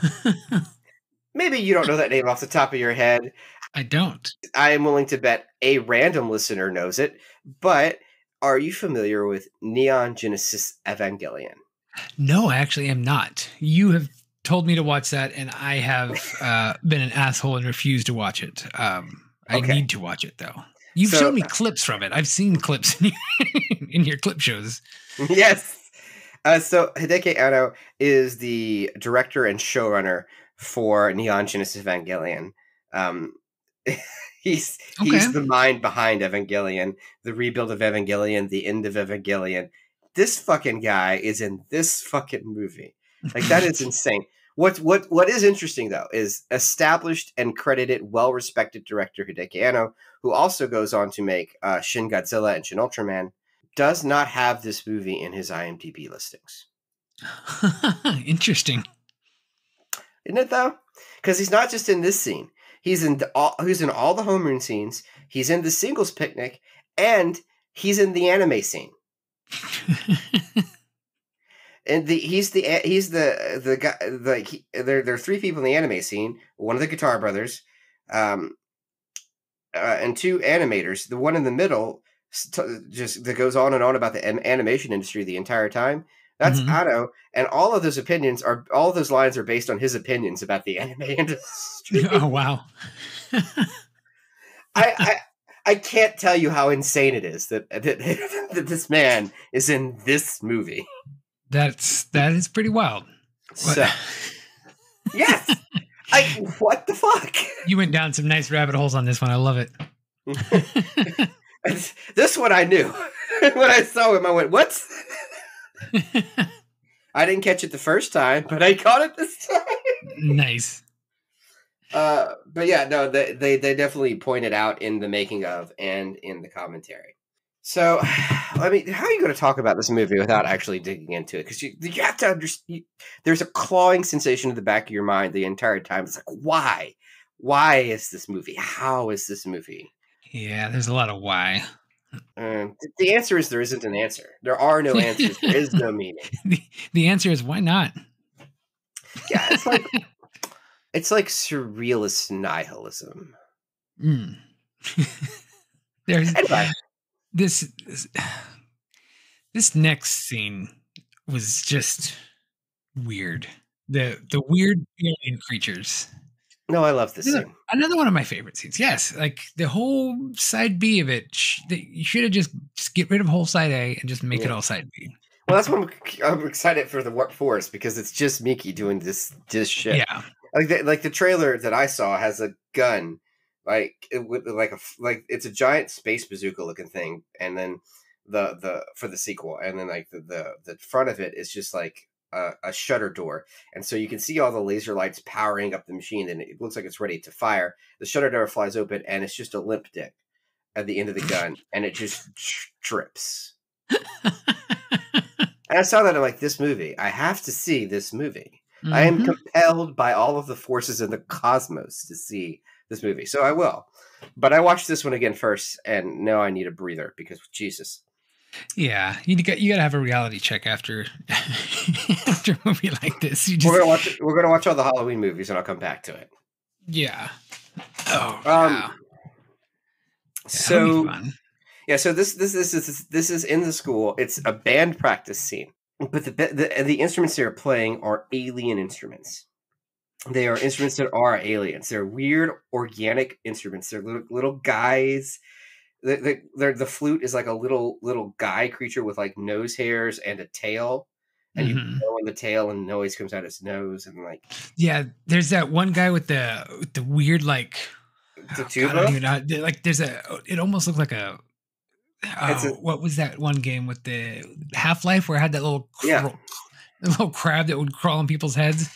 S3: maybe you don't know that name off the top of your head.
S2: I don't.
S3: I am willing to bet a random listener knows it, but are you familiar with Neon Genesis Evangelion?
S2: No, I actually am not. You have told me to watch that, and I have been an asshole and refused to watch it. I need to watch it, though. You've shown me clips from it. I've seen clips in your clip shows. Yes.
S3: So Hideki Anno is the director and showrunner for Neon Genesis Evangelion. He's the mind behind Evangelion, the rebuild of Evangelion, the end of Evangelion. This fucking guy is in this fucking movie. Like, that is insane. What is interesting, though, is established and credited, well-respected director Hideki Anno, who also goes on to make Shin Godzilla and Shin Ultraman, does not have this movie in his IMDb listings.
S2: Interesting.
S3: Isn't it, though? Because he's not just in this scene. He's in all the homeroom scenes. He's in the singles picnic, and he's in the anime scene. And he's the guy. There are three people in the anime scene. One of the Guitar Brothers, and two animators. The one in the middle that goes on and on about the animation industry the entire time. That's Anno, and all of those lines are based on his opinions about the anime industry.
S2: Oh wow!
S3: I can't tell you how insane it is that this man is in this movie.
S2: That is pretty wild.
S3: So, yes, what the fuck?
S2: You went down some nice rabbit holes on this one. I love it.
S3: This one I knew. When I saw him, I went, "What?" I didn't catch it the first time, but I caught it this time.
S2: Nice.
S3: But yeah, no, they definitely pointed out in the making of and in the commentary. So, I mean, how are you going to talk about this movie without actually digging into it? Because you have to understand, there's a clawing sensation in the back of your mind the entire time. It's like, why? Why is this movie? How is this movie?
S2: Yeah, there's a lot of why.
S3: The answer is there isn't an answer. There are no answers. There is no meaning.
S2: The answer is why not?
S3: Yeah, it's like surrealist nihilism.
S2: Mm. There's
S3: Anyway,
S2: this next scene was just weird. The weird alien creatures.
S3: no, I love this scene.
S2: Another one of my favorite scenes. Yes, like the whole side B of it. You should have just get rid of whole side A and just make it all side B.
S3: Well, that's what I'm excited for the Warp Force, because it's just Miki doing this shit.
S2: Yeah,
S3: like the trailer that I saw has a gun, like it's a giant space bazooka looking thing, and then the for the sequel, and then like the front of it is just like a shutter door, and so you can see all the laser lights powering up the machine, and it looks like it's ready to fire. The shutter door flies open, and it's just a limp dick at the end of the gun, and it just trips. And I saw that, I'm like, this movie, I have to see this movie. Mm-hmm. I am compelled by all of the forces in the cosmos to see this movie, so I will. But I watched this one again first, and now I need a breather, because Jesus.
S2: Yeah, you got to have a reality check after after a movie like this.
S3: We're gonna watch all the Halloween movies, and I'll come back to it.
S2: Yeah. Oh.
S3: Wow.
S2: Yeah,
S3: so fun. Yeah. So this is in the school. It's a band practice scene, but the instruments they're playing are alien instruments. They are instruments that are aliens. They're weird organic instruments. They're little guys. The flute is like a little guy creature with like nose hairs and a tail, and you blow in the tail and noise comes out his nose, and like
S2: there's that one guy with the weird like
S3: the tuba.
S2: God, I don't even know, like there's it almost looked like a what was that one game with the Half-Life where it had that little little crab that would crawl on people's heads.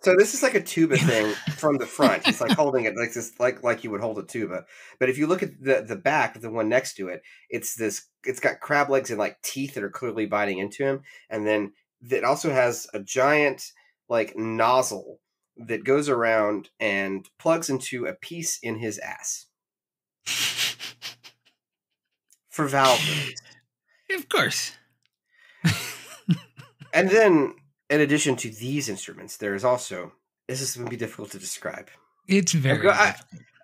S3: So this is like a tuba thing from the front. It's like holding it like this, like you would hold a tuba. But if you look at the back, the one next to it, it's got crab legs and like teeth that are clearly biting into him. And then it also has a giant like nozzle that goes around and plugs into a piece in his ass. For valve release.
S2: Of course.
S3: And then, in addition to these instruments, there is also, this is going to be difficult to describe.
S2: It's very difficult.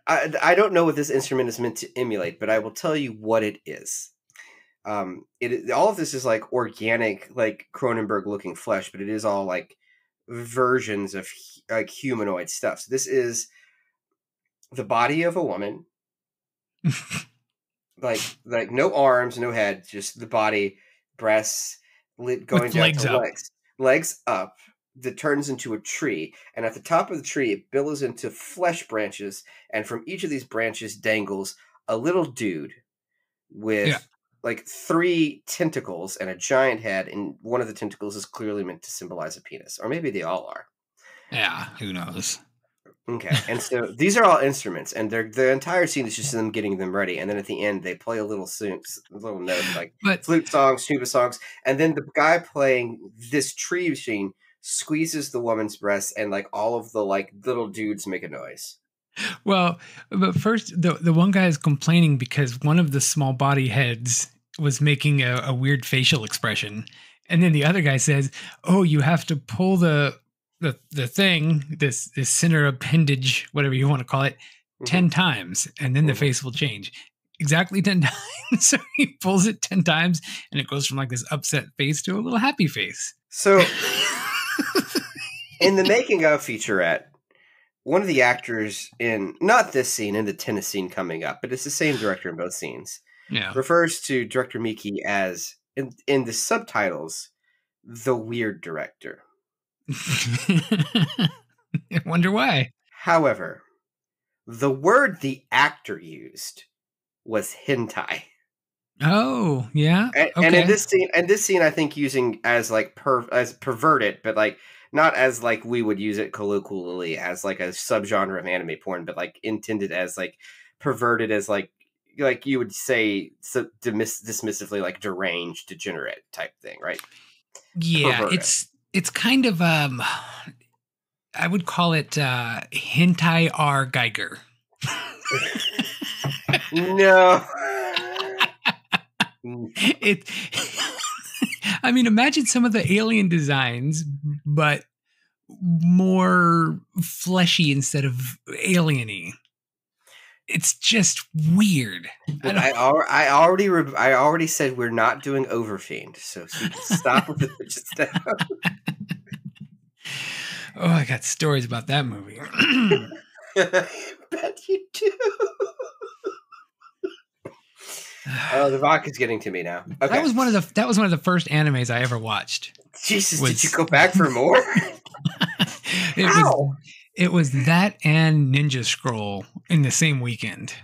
S3: I don't know what this instrument is meant to emulate, but I will tell you what it is. All of this is like organic, like Cronenberg looking flesh, but it is all like versions of like humanoid stuff. So this is the body of a woman, like no arms, no head, just the body, breasts, going down to legs up, that turns into a tree, and at the top of the tree it billows into flesh branches, and from each of these branches dangles a little dude with like 3 tentacles and a giant head, and one of the tentacles is clearly meant to symbolize a penis, or maybe they all are.
S2: Yeah, who knows?
S3: Okay, and so these are all instruments, and the entire scene is just them getting them ready, and then at the end they play a little note like flute songs, tuba songs, and then the guy playing this tree machine squeezes the woman's breast, and like all of the like little dudes make a noise.
S2: Well, but first the one guy is complaining because one of the small body heads was making a weird facial expression, and then the other guy says, "Oh, you have to pull the thing, this center appendage, whatever you want to call it, 10 times, and then the face will change." Exactly 10 times. So he pulls it 10 times, and it goes from like this upset face to a little happy face.
S3: So in the making of featurette, one of the actors in, not this scene, in the tennis scene coming up, but it's the same director in both scenes, refers to director Miki as, in the subtitles, the weird director.
S2: I wonder why.
S3: However, the word the actor used was hentai.
S2: Oh, yeah.
S3: And in this scene, I think using as like as perverted, but like not as like we would use it colloquially as like a subgenre of anime porn, but like intended as like perverted, as like you would say dismissively, like deranged, degenerate type thing, right?
S2: Yeah, perverted. It's kind of I I would call it hentai R Geiger.
S3: No.
S2: It. I mean, imagine some of the alien designs, but more fleshy instead of alieny. It's just weird.
S3: Look, I already said we're not doing Overfiend, so you can stop with the bitches now.
S2: Oh, I got stories about that movie.
S3: Bet you do. Oh, the vodka's getting to me now. Okay.
S2: That was one of the first animes I ever watched.
S3: Jesus, did you go back for more?
S2: It was that and Ninja Scroll in the same weekend.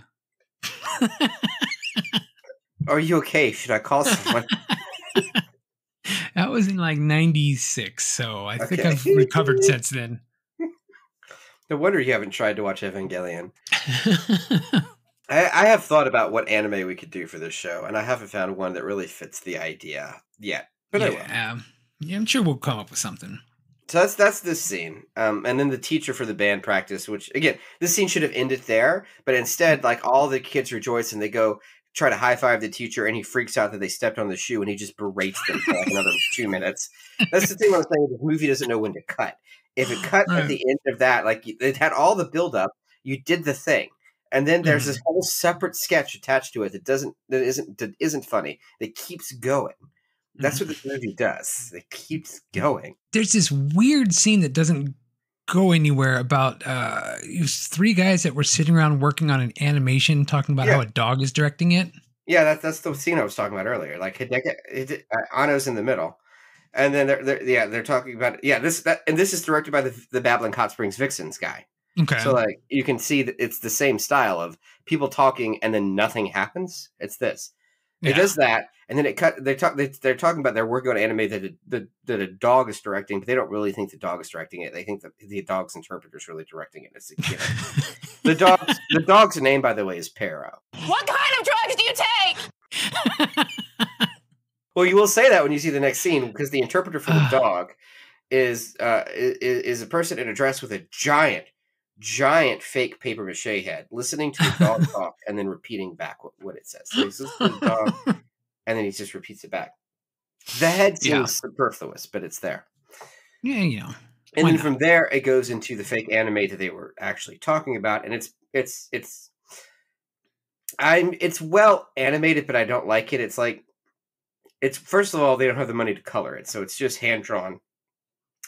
S3: Are you okay? Should I call someone?
S2: That was in like 96, so I think I've recovered since then.
S3: No wonder you haven't tried to watch Evangelion. I have thought about what anime we could do for this show, and I haven't found one that really fits the idea yet. But I will.
S2: Yeah, I'm sure we'll come up with something.
S3: So that's this scene. And then the teacher for the band practice, which, again, this scene should have ended there, but instead, like, all the kids rejoice and they go try to high-five the teacher, and he freaks out that they stepped on the shoe, and he just berates them for like another 2 minutes. That's the thing I was saying. The movie doesn't know when to cut. If it cut at the end of that, like, it had all the build-up, you did the thing. And then there's this whole separate sketch attached to it that isn't funny. That keeps going. That's what this movie does. It keeps going.
S2: There's this weird scene that doesn't go anywhere about three guys that were sitting around working on an animation, talking about how a dog is directing it.
S3: Yeah, that's the scene I was talking about earlier. Like Anno's in the middle, and then they're talking about this is directed by the Babbling Hot Springs Vixens guy.
S2: Okay.
S3: So like you can see that it's the same style of people talking and then nothing happens. It's this. It does that, and then they're talking about they're working on anime that a dog is directing, but they don't really think the dog is directing it. They think that the dog's interpreter is really directing it. It's the dog's name, by the way, is Pero.
S4: What kind of drugs do you take?
S3: Well, you will say that when you see the next scene, because the interpreter for the dog is a person in a dress with a giant fake paper mache head, listening to the dog talk and then repeating back what it says. So he's listening to the dog and then he just repeats it back. The head seems superfluous, but it's there.
S2: Yeah, you know.
S3: And then from there it goes into the fake anime that they were actually talking about, and it's well animated, but I don't like it. It's like first of all, they don't have the money to color it, so it's just hand drawn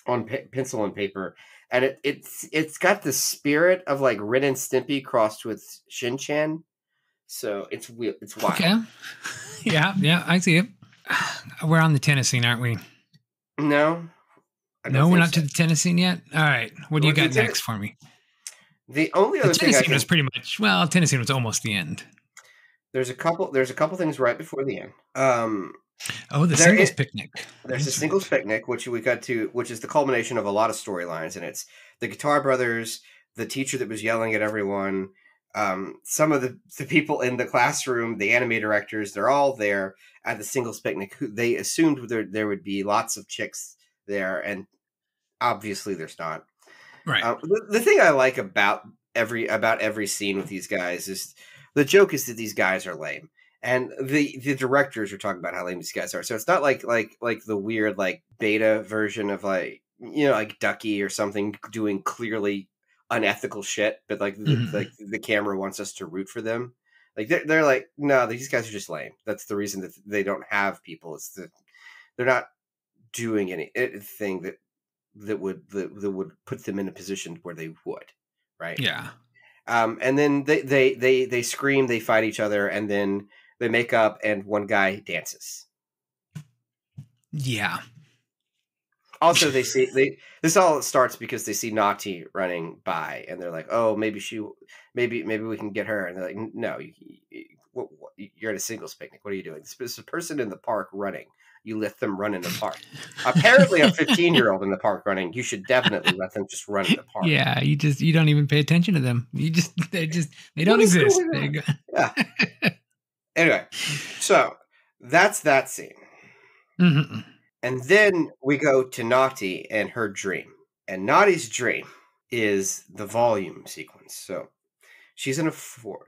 S3: on pencil and paper. And it's got the spirit of like Ren and Stimpy crossed with Shin-Chan, so it's wild.
S2: Okay, yeah, I see it. We're on the tennis scene, aren't we?
S3: No,
S2: we're not to the tennis scene yet. All right, what do you got next for me?
S3: The only other thing
S2: was pretty much tennis scene was almost the end.
S3: There's a couple things right before the end.
S2: The singles picnic.
S3: There's a singles picnic, which we got to, which is the culmination of a lot of storylines, and it's the Guitar Brothers, the teacher that was yelling at everyone, some of the people in the classroom, the anime directors, they're all there at the singles picnic. They assumed there would be lots of chicks there, and obviously there's not.
S2: Right.
S3: The thing I like about every scene with these guys is the joke is that these guys are lame. And the directors are talking about how lame these guys are. So it's not like the weird like beta version of like, you know, like Ducky or something doing clearly unethical shit, but like the camera wants us to root for them. Like they're like, no, these guys are just lame. That's the reason that they don't have people. It's that they're not doing anything that would put them in a position where they would, right?
S2: Yeah.
S3: And then they scream, they fight each other, and then they make up, and one guy dances.
S2: Yeah.
S3: Also, this all starts because they see Naughty running by, and they're like, "Oh, maybe we can get her." And they're like, "No, you're at a singles picnic. What are you doing? There's a person in the park running. You let them run in the park. Apparently, a 15-year-old in the park running. You should definitely let them just run in the park.
S2: Yeah, you don't even pay attention to them. They don't exist.
S3: Yeah." Anyway, so that's that scene.
S2: Mm-hmm.
S3: And then we go to Naughty and her dream. And Naughty's dream is the volume sequence. So she's in a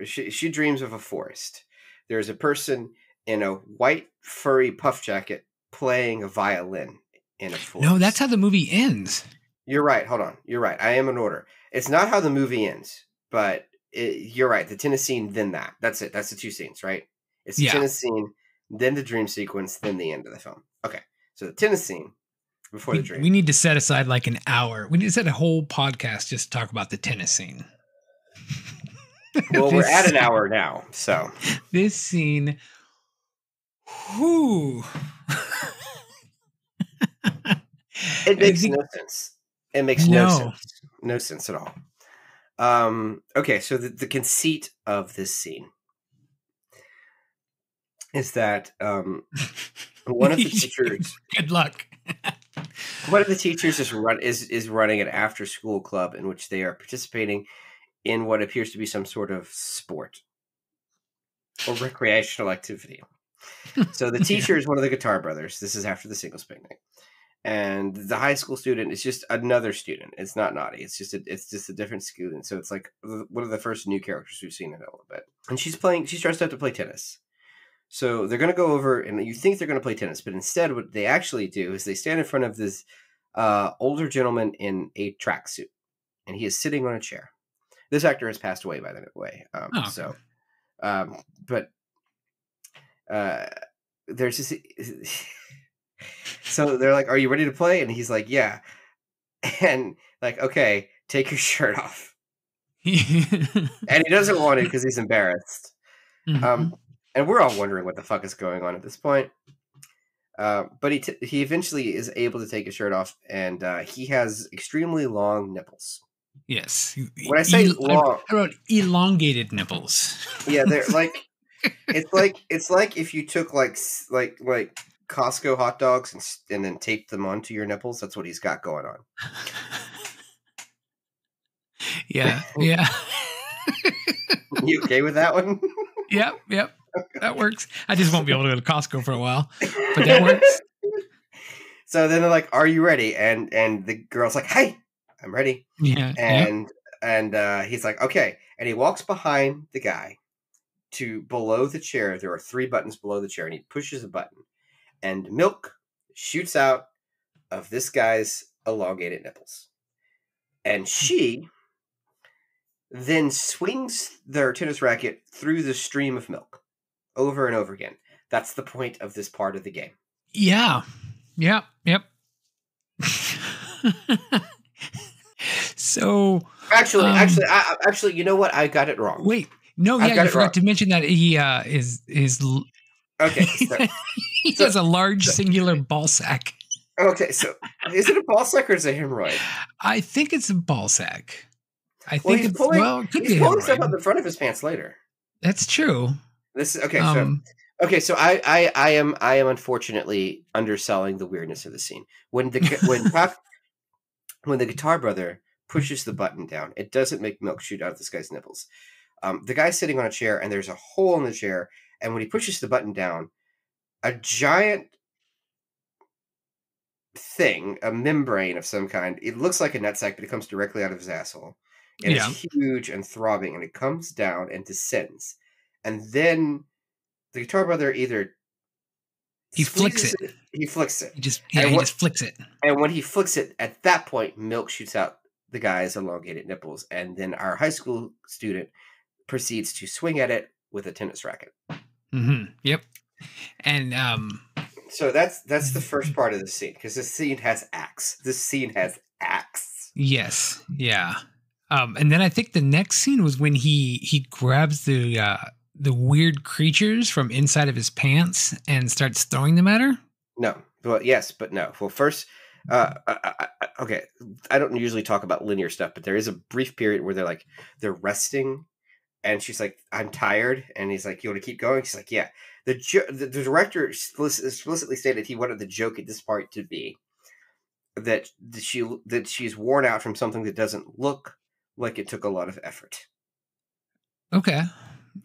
S3: she dreams of a forest. There's a person in a white furry puff jacket playing a violin in a forest.
S2: No, that's how the movie ends.
S3: You're right. Hold on. You're right. I am in order. It's not how the movie ends, but you're right. The tennis scene, then that. That's it. That's the two scenes, right? It's the tennis scene, then the dream sequence, then the end of the film. Okay. So the tennis scene before the dream.
S2: We need to set aside like an hour. We need to set a whole podcast just to talk about the tennis scene.
S3: Well, we're at an hour now, so.
S2: This scene. Whew.
S3: It makes no sense. It makes no sense. No sense at all. Okay, so the conceit of this scene is that one of the teachers.
S2: Good luck.
S3: One of the teachers is running an after school club in which they are participating in what appears to be some sort of sport or recreational activity. So the teacher is one of the guitar brothers. This is after the singles picnic. And the high school student is just another student. It's not naughty. It's just a different student. So it's like one of the first new characters we've seen in a little bit. And she's dressed up to play tennis. So they're going to go over, and you think they're going to play tennis, but instead what they actually do is they stand in front of this older gentleman in a tracksuit, and he is sitting on a chair. This actor has passed away, by the way. But there's just so they're like, "Are you ready to play?" And he's like, "Yeah." And like, "Okay, take your shirt off." And he doesn't want to because he's embarrassed.
S2: Mm-hmm.
S3: And we're all wondering what the fuck is going on at this point. But he eventually is able to take his shirt off, and he has extremely long nipples.
S2: Yes.
S3: When I say long,
S2: I wrote elongated nipples.
S3: Yeah, they're like it's like if you took like Costco hot dogs and then taped them onto your nipples. That's what he's got going on.
S2: Yeah.
S3: You okay with that one?
S2: Yep. That works. I just won't be able to go to Costco for a while, but that works.
S3: So then they're like, "Are you ready?" And the girl's like, "Hey, I'm ready."
S2: Yeah.
S3: And he's like, "Okay." And he walks behind the guy to below the chair. There are 3 buttons below the chair, and he pushes a button, and milk shoots out of this guy's elongated nipples. And she then swings their tennis racket through the stream of milk over and over again. That's the point of this part of the game.
S2: Yeah. Yep. So
S3: actually, you know what? I got it wrong.
S2: Wait, no, yeah, you forgot to mention that he is
S3: okay. So,
S2: he has a large singular ball sack.
S3: Okay, so is it a ball sack or is it a hemorrhoid?
S2: I think it's a ball sack.
S3: He's pulling stuff out the front of his pants later.
S2: That's true.
S3: This is okay. So I am unfortunately underselling the weirdness of the scene. When the guitar brother pushes the button down, it doesn't make milk shoot out of this guy's nipples. The guy's sitting on a chair, and there's a hole in the chair. And when he pushes the button down, a giant thing, a membrane of some kind. It looks like a nutsack, but it comes directly out of his asshole. And it's huge and throbbing, and it comes down and descends. And then the guitar brother either
S2: he flicks it.
S3: He flicks it.
S2: He just flicks it.
S3: And when he flicks it, at that point, milk shoots out the guy's elongated nipples. And then our high school student proceeds to swing at it with a tennis racket.
S2: Mm-hmm. Yep. And
S3: so that's the first part of the scene, because this scene has acts. This scene has acts.
S2: Yes. Yeah. And then I think the next scene was when he grabs the weird creatures from inside of his pants and starts throwing them at her.
S3: No. Well, yes, but no. Well, first, okay. I don't usually talk about linear stuff, but there is a brief period where they're resting, and she's like, "I'm tired," and he's like, "You want to keep going?" She's like, "Yeah." The director explicitly stated he wanted the joke at this part to be that she's worn out from something that doesn't look like it took a lot of effort.
S2: Okay.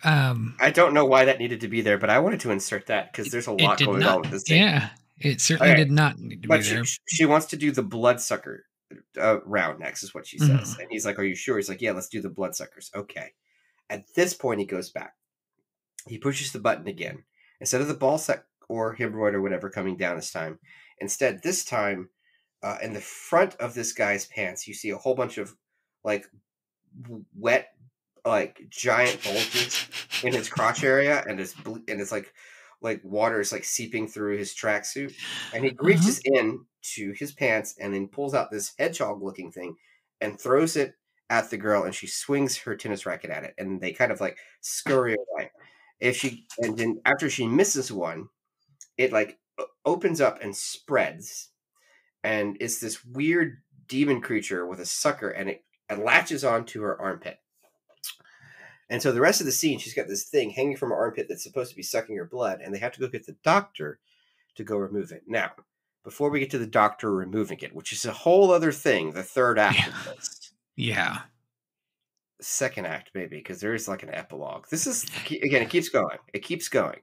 S3: I don't know why that needed to be there, but I wanted to insert that because there's a lot going on with this scene.
S2: Yeah, it certainly did not need to be there.
S3: She wants to do the bloodsucker round next, is what she says. And he's like, "Are you sure?" He's like, "Yeah, let's do the bloodsuckers." Okay. At this point, he goes back. He pushes the button again. Instead of the ball sack or hemorrhoid or whatever coming down this time, instead, this time, in the front of this guy's pants, you see a whole bunch of like wet, like giant bulges in his crotch area, and it's like water is like seeping through his tracksuit, and he reaches in to his pants and then pulls out this hedgehog-looking thing and throws it at the girl, and she swings her tennis racket at it, and they kind of like scurry away. And then after she misses one, it like opens up and spreads, and it's this weird demon creature with a sucker, and it latches onto her armpit. And so the rest of the scene, she's got this thing hanging from her armpit that's supposed to be sucking her blood, and they have to go get the doctor to go remove it. Now, before we get to the doctor removing it, which is a whole other thing, the third act of this.
S2: Yeah.
S3: Second act, maybe, because there is like an epilogue. This is, again, it keeps going. It keeps going.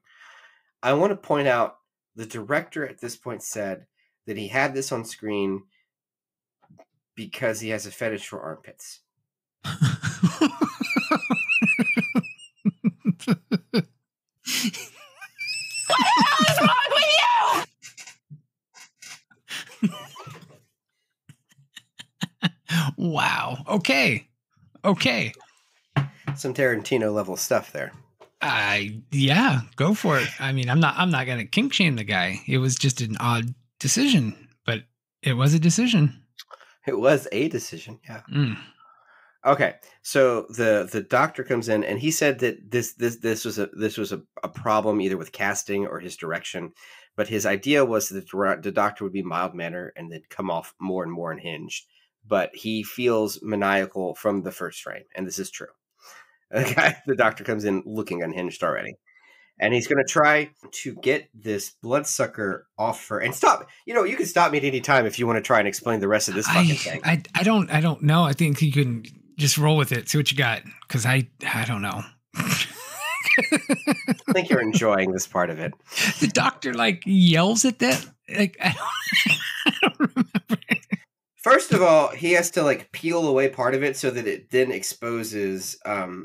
S3: I want to point out the director at this point said that he had this on screen because he has a fetish for armpits.
S4: What the hell is wrong with you?
S2: Wow. Okay.
S3: Some Tarantino level stuff there.
S2: Yeah, go for it. I mean, I'm not gonna kink shame the guy. It was just an odd decision, but it was a decision.
S3: It was a decision, yeah.
S2: Mm.
S3: Okay, so the doctor comes in, and he said that this was a problem either with casting or his direction, but his idea was that the doctor would be mild mannered and then come off more and more unhinged. But he feels maniacal from the first frame, and this is true. The doctor comes in looking unhinged already, and he's going to try to get this bloodsucker off her. And stop! You can stop me at any time if you want to try and explain the rest of this fucking thing.
S2: I don't know. I think you can just roll with it. See what you got, because I don't know.
S3: I think you're enjoying this part of it.
S2: The doctor like yells at that. Like I don't remember.
S3: First of all, he has to like peel away part of it so that it then exposes that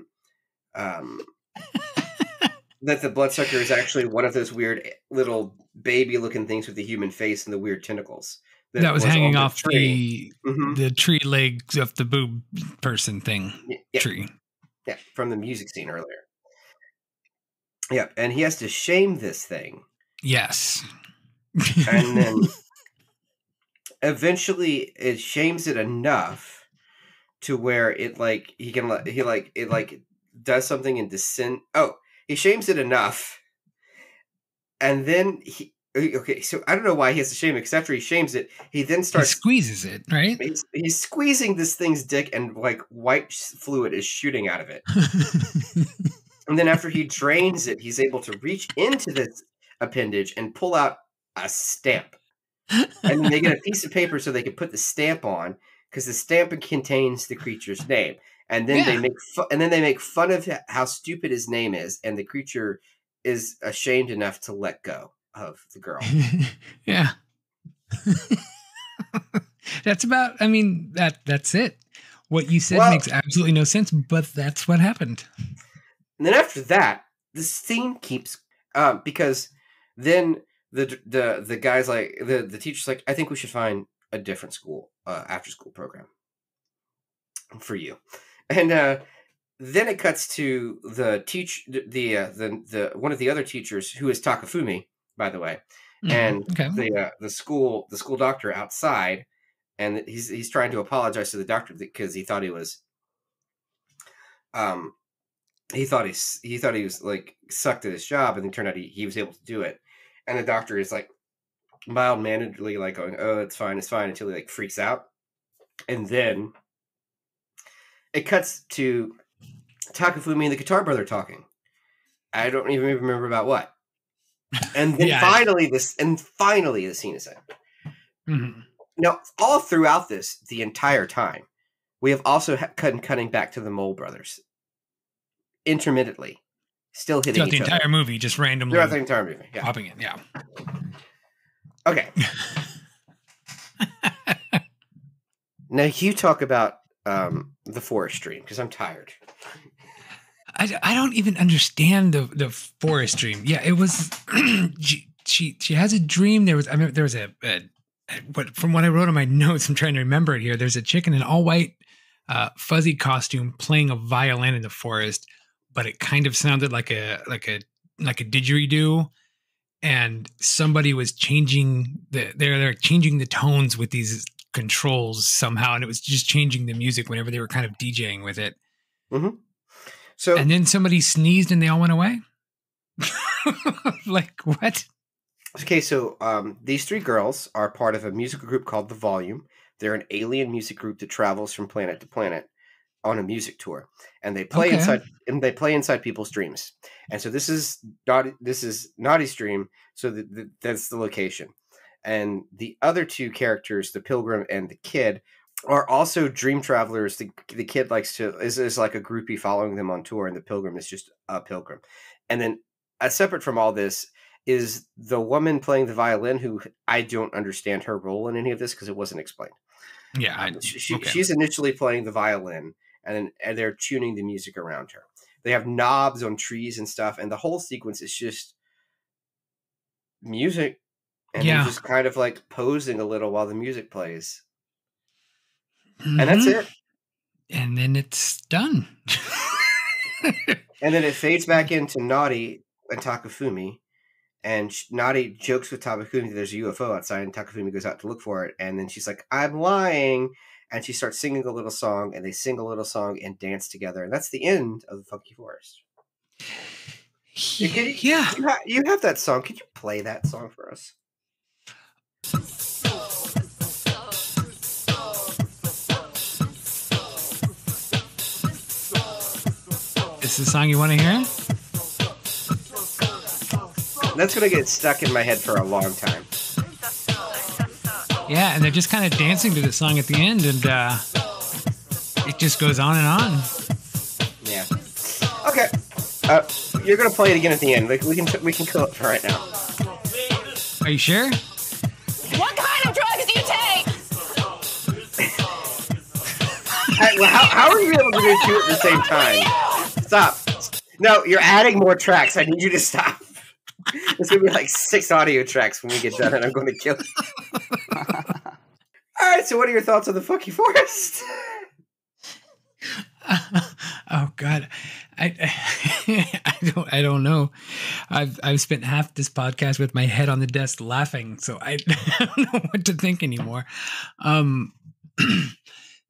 S3: the bloodsucker is actually one of those weird little baby-looking things with the human face and the weird tentacles
S2: that was hanging off
S3: tree.
S2: the tree legs of the boob person thing.
S3: Yeah.
S2: Tree.
S3: Yeah, from the music scene earlier. Yeah, and he has to shame this thing.
S2: Yes.
S3: And then eventually it shames it enough to where it like it does something in descent. Oh, he shames it enough, and then so I don't know why he has to shame it, because after he shames it, he then starts
S2: squeezes it, right?
S3: He's squeezing this thing's dick, and like white fluid is shooting out of it. And then after he drains it, he's able to reach into this appendage and pull out a stamp. And then they get a piece of paper so they can put the stamp on, because the stamp contains the creature's name. And then they make fun of how stupid his name is, and the creature is ashamed enough to let go of the girl.
S2: Yeah. That's it. What you said makes absolutely no sense, but that's what happened.
S3: And then after that, the scene keeps because then the guy's like the teacher's like, I think we should find a different school after school program for you. And then it cuts to the one of the other teachers, who is Takafumi, by the way, and the school doctor outside, and he's trying to apologize to the doctor because he thought he was he thought he was like sucked at his job, and it turned out he was able to do it. And the doctor is like mild-manneredly like going, "Oh, it's fine," until he like freaks out. And then it cuts to Takafumi and the Guitar Brother talking. I don't even remember about what. And then finally the scene is ended.
S2: Mm-hmm.
S3: Now, all throughout this, the entire time, we have also cutting back to the Mole Brothers intermittently, still hitting
S2: throughout the entire movie, just randomly
S3: throughout the entire movie,
S2: popping in. Yeah.
S3: Okay. Now you talk about the forest dream because I'm tired.
S2: I don't even understand the forest dream. Yeah, it was. she has a dream. There was from what I wrote on my notes. I'm trying to remember it here. There's a chick in an all white fuzzy costume playing a violin in the forest, but it kind of sounded like a didgeridoo, and somebody was changing they're changing the tones with these controls somehow, and it was just changing the music whenever they were kind of DJing with it.
S3: Mm-hmm. So,
S2: and then somebody sneezed and they all went away. Like what?
S3: Okay, so these three girls are part of a musical group called The Volume. They're an alien music group that travels from planet to planet on a music tour, and they play inside people's dreams. And so this is Naughty's dream. So that's the location. And the other two characters, the pilgrim and the kid, are also dream travelers. The kid is like a groupie following them on tour, and the pilgrim is just a pilgrim. And then, separate from all this, is the woman playing the violin, who I don't understand her role in any of this because it wasn't explained.
S2: Yeah,
S3: she's initially playing the violin, and they're tuning the music around her. They have knobs on trees and stuff, and the whole sequence is just music, and they're just kind of like posing a little while the music plays.
S2: Mm-hmm.
S3: And that's it.
S2: And then it's done.
S3: And then it fades back into Naughty and Takafumi. And Naughty jokes with Takafumi that there's a UFO outside, and Takafumi goes out to look for it. And then she's like, I'm lying. And she starts singing a little song, and they sing a little song and dance together. And that's the end of the Funky Forest.
S2: Yeah.
S3: You have that song. Could you play that song for us?
S2: Is the song you want to hear?
S3: That's going to get stuck in my head for a long time.
S2: Yeah, and they're just kind of dancing to the song at the end, and it just goes on and on.
S3: Yeah. Okay. You're going to play it again at the end. We can kill it for right now.
S2: Are you sure?
S4: What kind of drugs do you take?
S3: How are you able to do two at the same time? Stop. No, you're adding more tracks. I need you to stop. There's going to be like 6 audio tracks when we get done, and I'm going to kill you. All right, so what are your thoughts on the Funky Forest?
S2: Oh God, I don't know. I've spent half this podcast with my head on the desk laughing, so I don't know what to think anymore.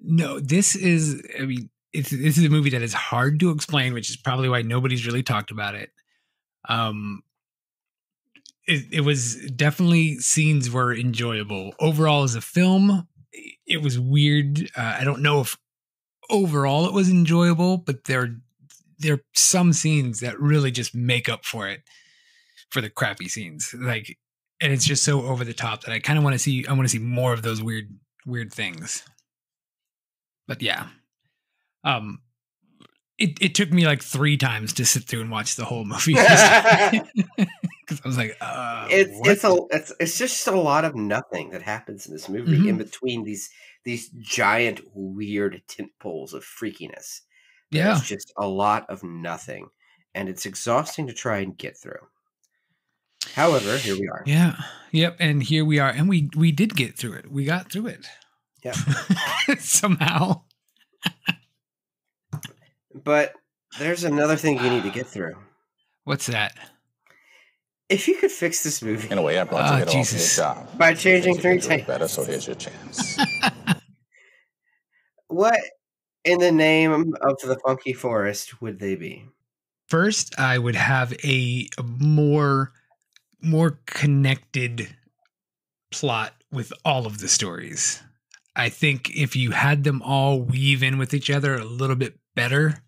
S2: No, this is. I mean, this is a movie that is hard to explain, which is probably why nobody's really talked about it. It was definitely, scenes were enjoyable. Overall, as a film, it was weird. I don't know if overall it was enjoyable, but there are some scenes that really just make up for it, for the crappy scenes. Like, and it's just so over the top that I kind of want to see. I want to see more of those weird things. But yeah, it took me like 3 times to sit through and watch the whole movie. Because I was like,
S3: it's just a lot of nothing that happens in this movie in between these giant weird tent poles of freakiness.
S2: Yeah,
S3: it's just a lot of nothing, and it's exhausting to try and get through. However, here we are.
S2: Yeah, yep, and here we are, and we did get through it. We got through it.
S3: Yeah,
S2: somehow.
S3: But there's another thing you need to get through.
S2: What's that?
S3: If you could fix this movie.
S5: In a way, I brought you here off your job.
S3: By changing 3 things.
S5: Better, so here's your chance.
S3: What in the name of the Funky Forest would they be?
S2: First, I would have a more connected plot with all of the stories. I think if you had them all weave in with each other a little bit better,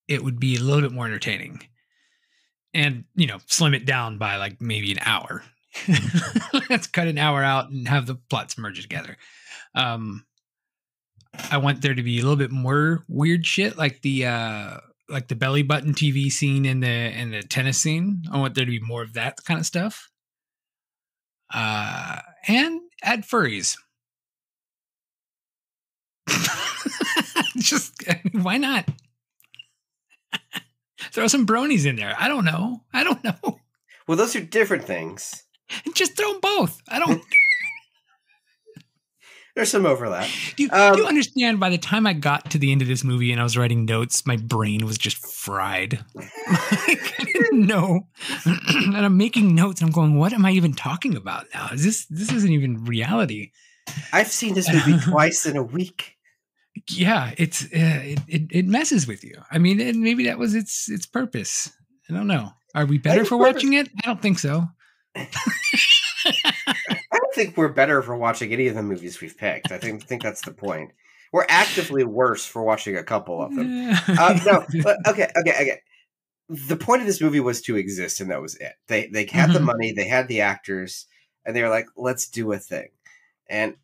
S2: it would be a little bit more entertaining. And, slim it down by like maybe an hour. Let's cut an hour out and have the plots merge together. I want there to be a little bit more weird shit, like the belly button TV scene and the tennis scene. I want there to be more of that kind of stuff. And add furries. Why not? Throw some bronies in there. I don't know.
S3: Well, those are different things.
S2: Just throw them both. I don't.
S3: There's some overlap.
S2: Do you understand? By the time I got to the end of this movie and I was writing notes, my brain was just fried. I didn't know. And I'm making notes and I'm going, what am I even talking about now? This isn't even reality.
S3: I've seen this movie twice in a week.
S2: Yeah, it messes with you. I mean, and maybe that was its purpose. I don't know. Are we better for watching it? I don't think so.
S3: I don't think we're better for watching any of the movies we've picked. I think that's the point. We're actively worse for watching a couple of them. No, okay. The point of this movie was to exist, and that was it. They had the money, they had the actors, and they were like, "Let's do a thing." And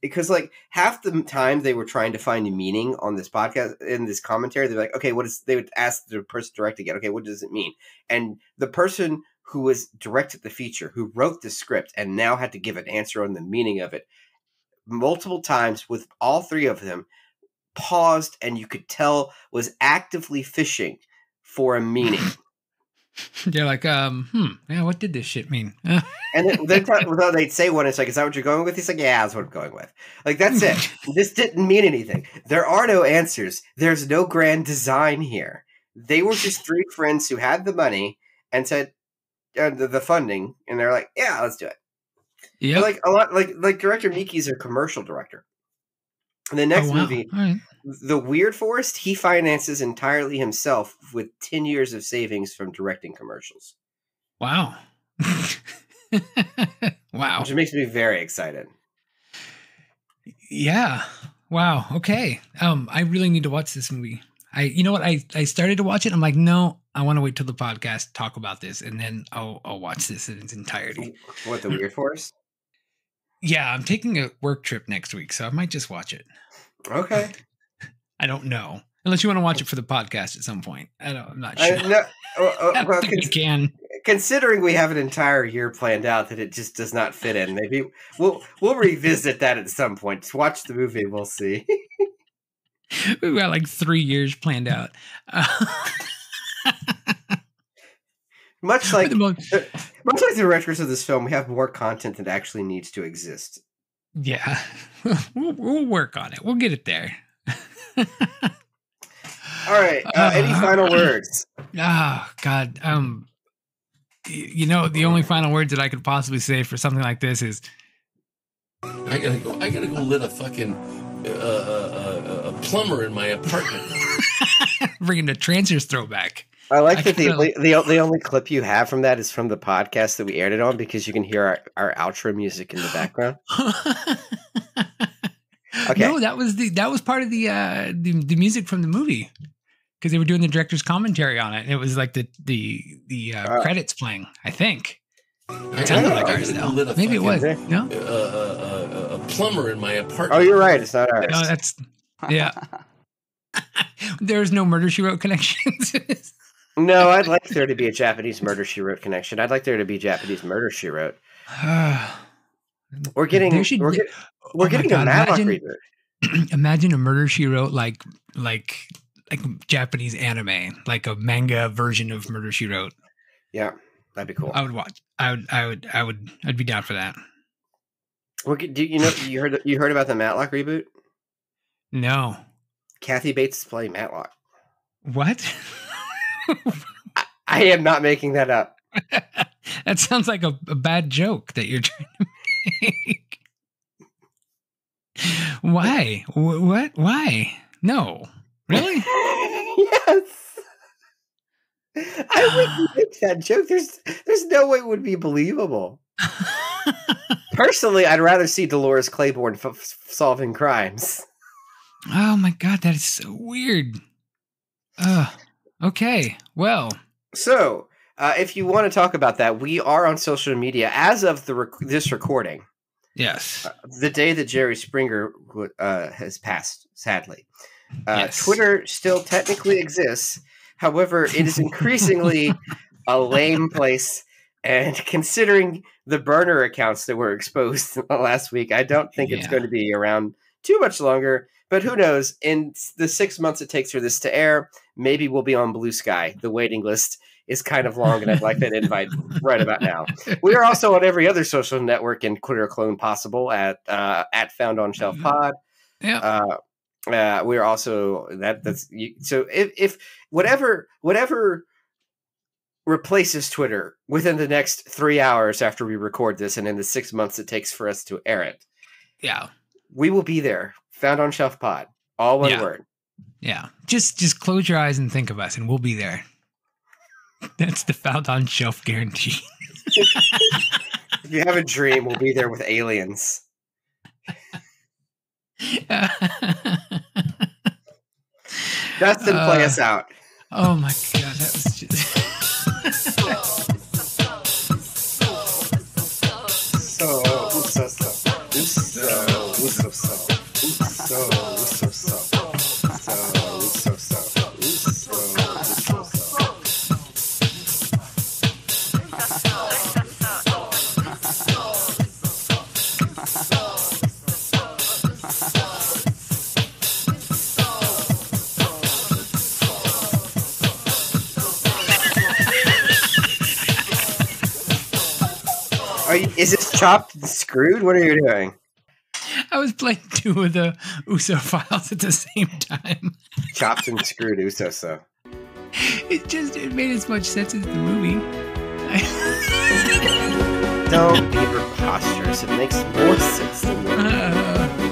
S3: because like half the time they were trying to find a meaning on this podcast in this commentary, they're like, "Okay, what is?" They would ask the person directing it, "Okay, what does it mean?" And the person who was directed the feature, who wrote the script, and now had to give an answer on the meaning of it, multiple times with all three of them, paused and you could tell was actively fishing for a meaning.
S2: They're like, yeah, what did this shit mean?
S3: And then they'd say one, it's like, is that what you're going with? He's like, yeah, that's what I'm going with. Like, that's it. This didn't mean anything. There are no answers. There's no grand design here. They were just three friends who had the money and said, the funding, and they're like, yeah, let's do it. Yeah, like a lot, like director Miki's a commercial director. And the next movie, right. The Weird Forest, he finances entirely himself with 10 years of savings from directing commercials.
S2: Wow. Wow.
S3: Which makes me very excited.
S2: Yeah. Wow. Okay. I really need to watch this movie. You know what? I started to watch it. I'm like, no, I want to wait till the podcast talk about this, and then I'll watch this in its entirety.
S3: What, The Weird Forest?
S2: Yeah, I'm taking a work trip next week, so I might just watch it.
S3: Okay.
S2: I don't know, unless you want to watch it for the podcast at some point. I'm not sure. I don't think we can.
S3: Considering we have an entire year planned out that it just does not fit in, maybe we'll revisit that at some point. Just watch the movie, we'll see.
S2: We've got like 3 years planned out.
S3: Much like the directors of this film, we have more content that actually needs to exist.
S2: Yeah, we'll work on it. We'll get it there.
S3: All right. Any final words?
S2: Oh God. You know, the only final words that I could possibly say for something like this is,
S6: I gotta go lit a fucking a plumber in my apartment.
S2: Bringing the Trancers throwback.
S3: I like that the only clip you have from that is from the podcast that we aired it on, because you can hear our outro music in the background. Okay.
S2: No, that was part of the music from the movie, because they were doing the director's commentary on it, and it was like the credits playing. I think it sounded like ours though. Maybe it was. No,
S6: a plumber in my apartment.
S3: Oh, you're right. It's not ours.
S2: No, that's yeah. There's no Murder, She Wrote connections.
S3: No, I'd like there to be a Japanese Murder, She Wrote connection. I'd like there to be Japanese Murder, She Wrote. We're getting a Matlock reboot.
S2: Imagine a Murder, She Wrote like Japanese anime, like a manga version of Murder, She Wrote.
S3: Yeah, that'd be cool.
S2: I would watch. I'd be down for that.
S3: Do you heard about the Matlock reboot?
S2: No.
S3: Kathy Bates is playing Matlock.
S2: What?
S3: I am not making that up.
S2: That sounds like a bad joke that you're trying to make. Why? What? Why? No. Really?
S3: Yes. I wouldn't make that joke. There's no way it would be believable. Personally, I'd rather see Dolores Claiborne solving crimes.
S2: Oh my God, that is so weird. Okay, well.
S3: So, if you want to talk about that, we are on social media as of this recording.
S2: Yes.
S3: The day that Jerry Springer has passed, sadly.
S2: Yes.
S3: Twitter still technically exists. However, it is increasingly a lame place. And considering the burner accounts that were exposed last week, I don't think it's going to be around too much longer. But who knows? In the 6 months it takes for this to air, maybe we'll be on Blue Sky. The waiting list is kind of long, and I'd like that invite right about now. We are also on every other social network and Twitter clone possible at Found on Shelf Pod.
S2: Yeah.
S3: We are also so if whatever replaces Twitter within the next 3 hours after we record this, and in the 6 months it takes for us to air it.
S2: Yeah.
S3: We will be there. Found on Shelf Pod. All one word.
S2: Yeah. Just close your eyes and think of us, and we'll be there. That's the Found on Shelf guarantee.
S3: If you have a dream, we'll be there with aliens. Dustin, play us out.
S2: Oh my god, that was just...
S3: Is this chopped and screwed? What are you doing?
S2: I was playing 2 of the Uso files at the same time.
S3: Chopped and screwed Uso.
S2: It made as much sense as the movie.
S3: Don't be preposterous. It makes more sense than the movie.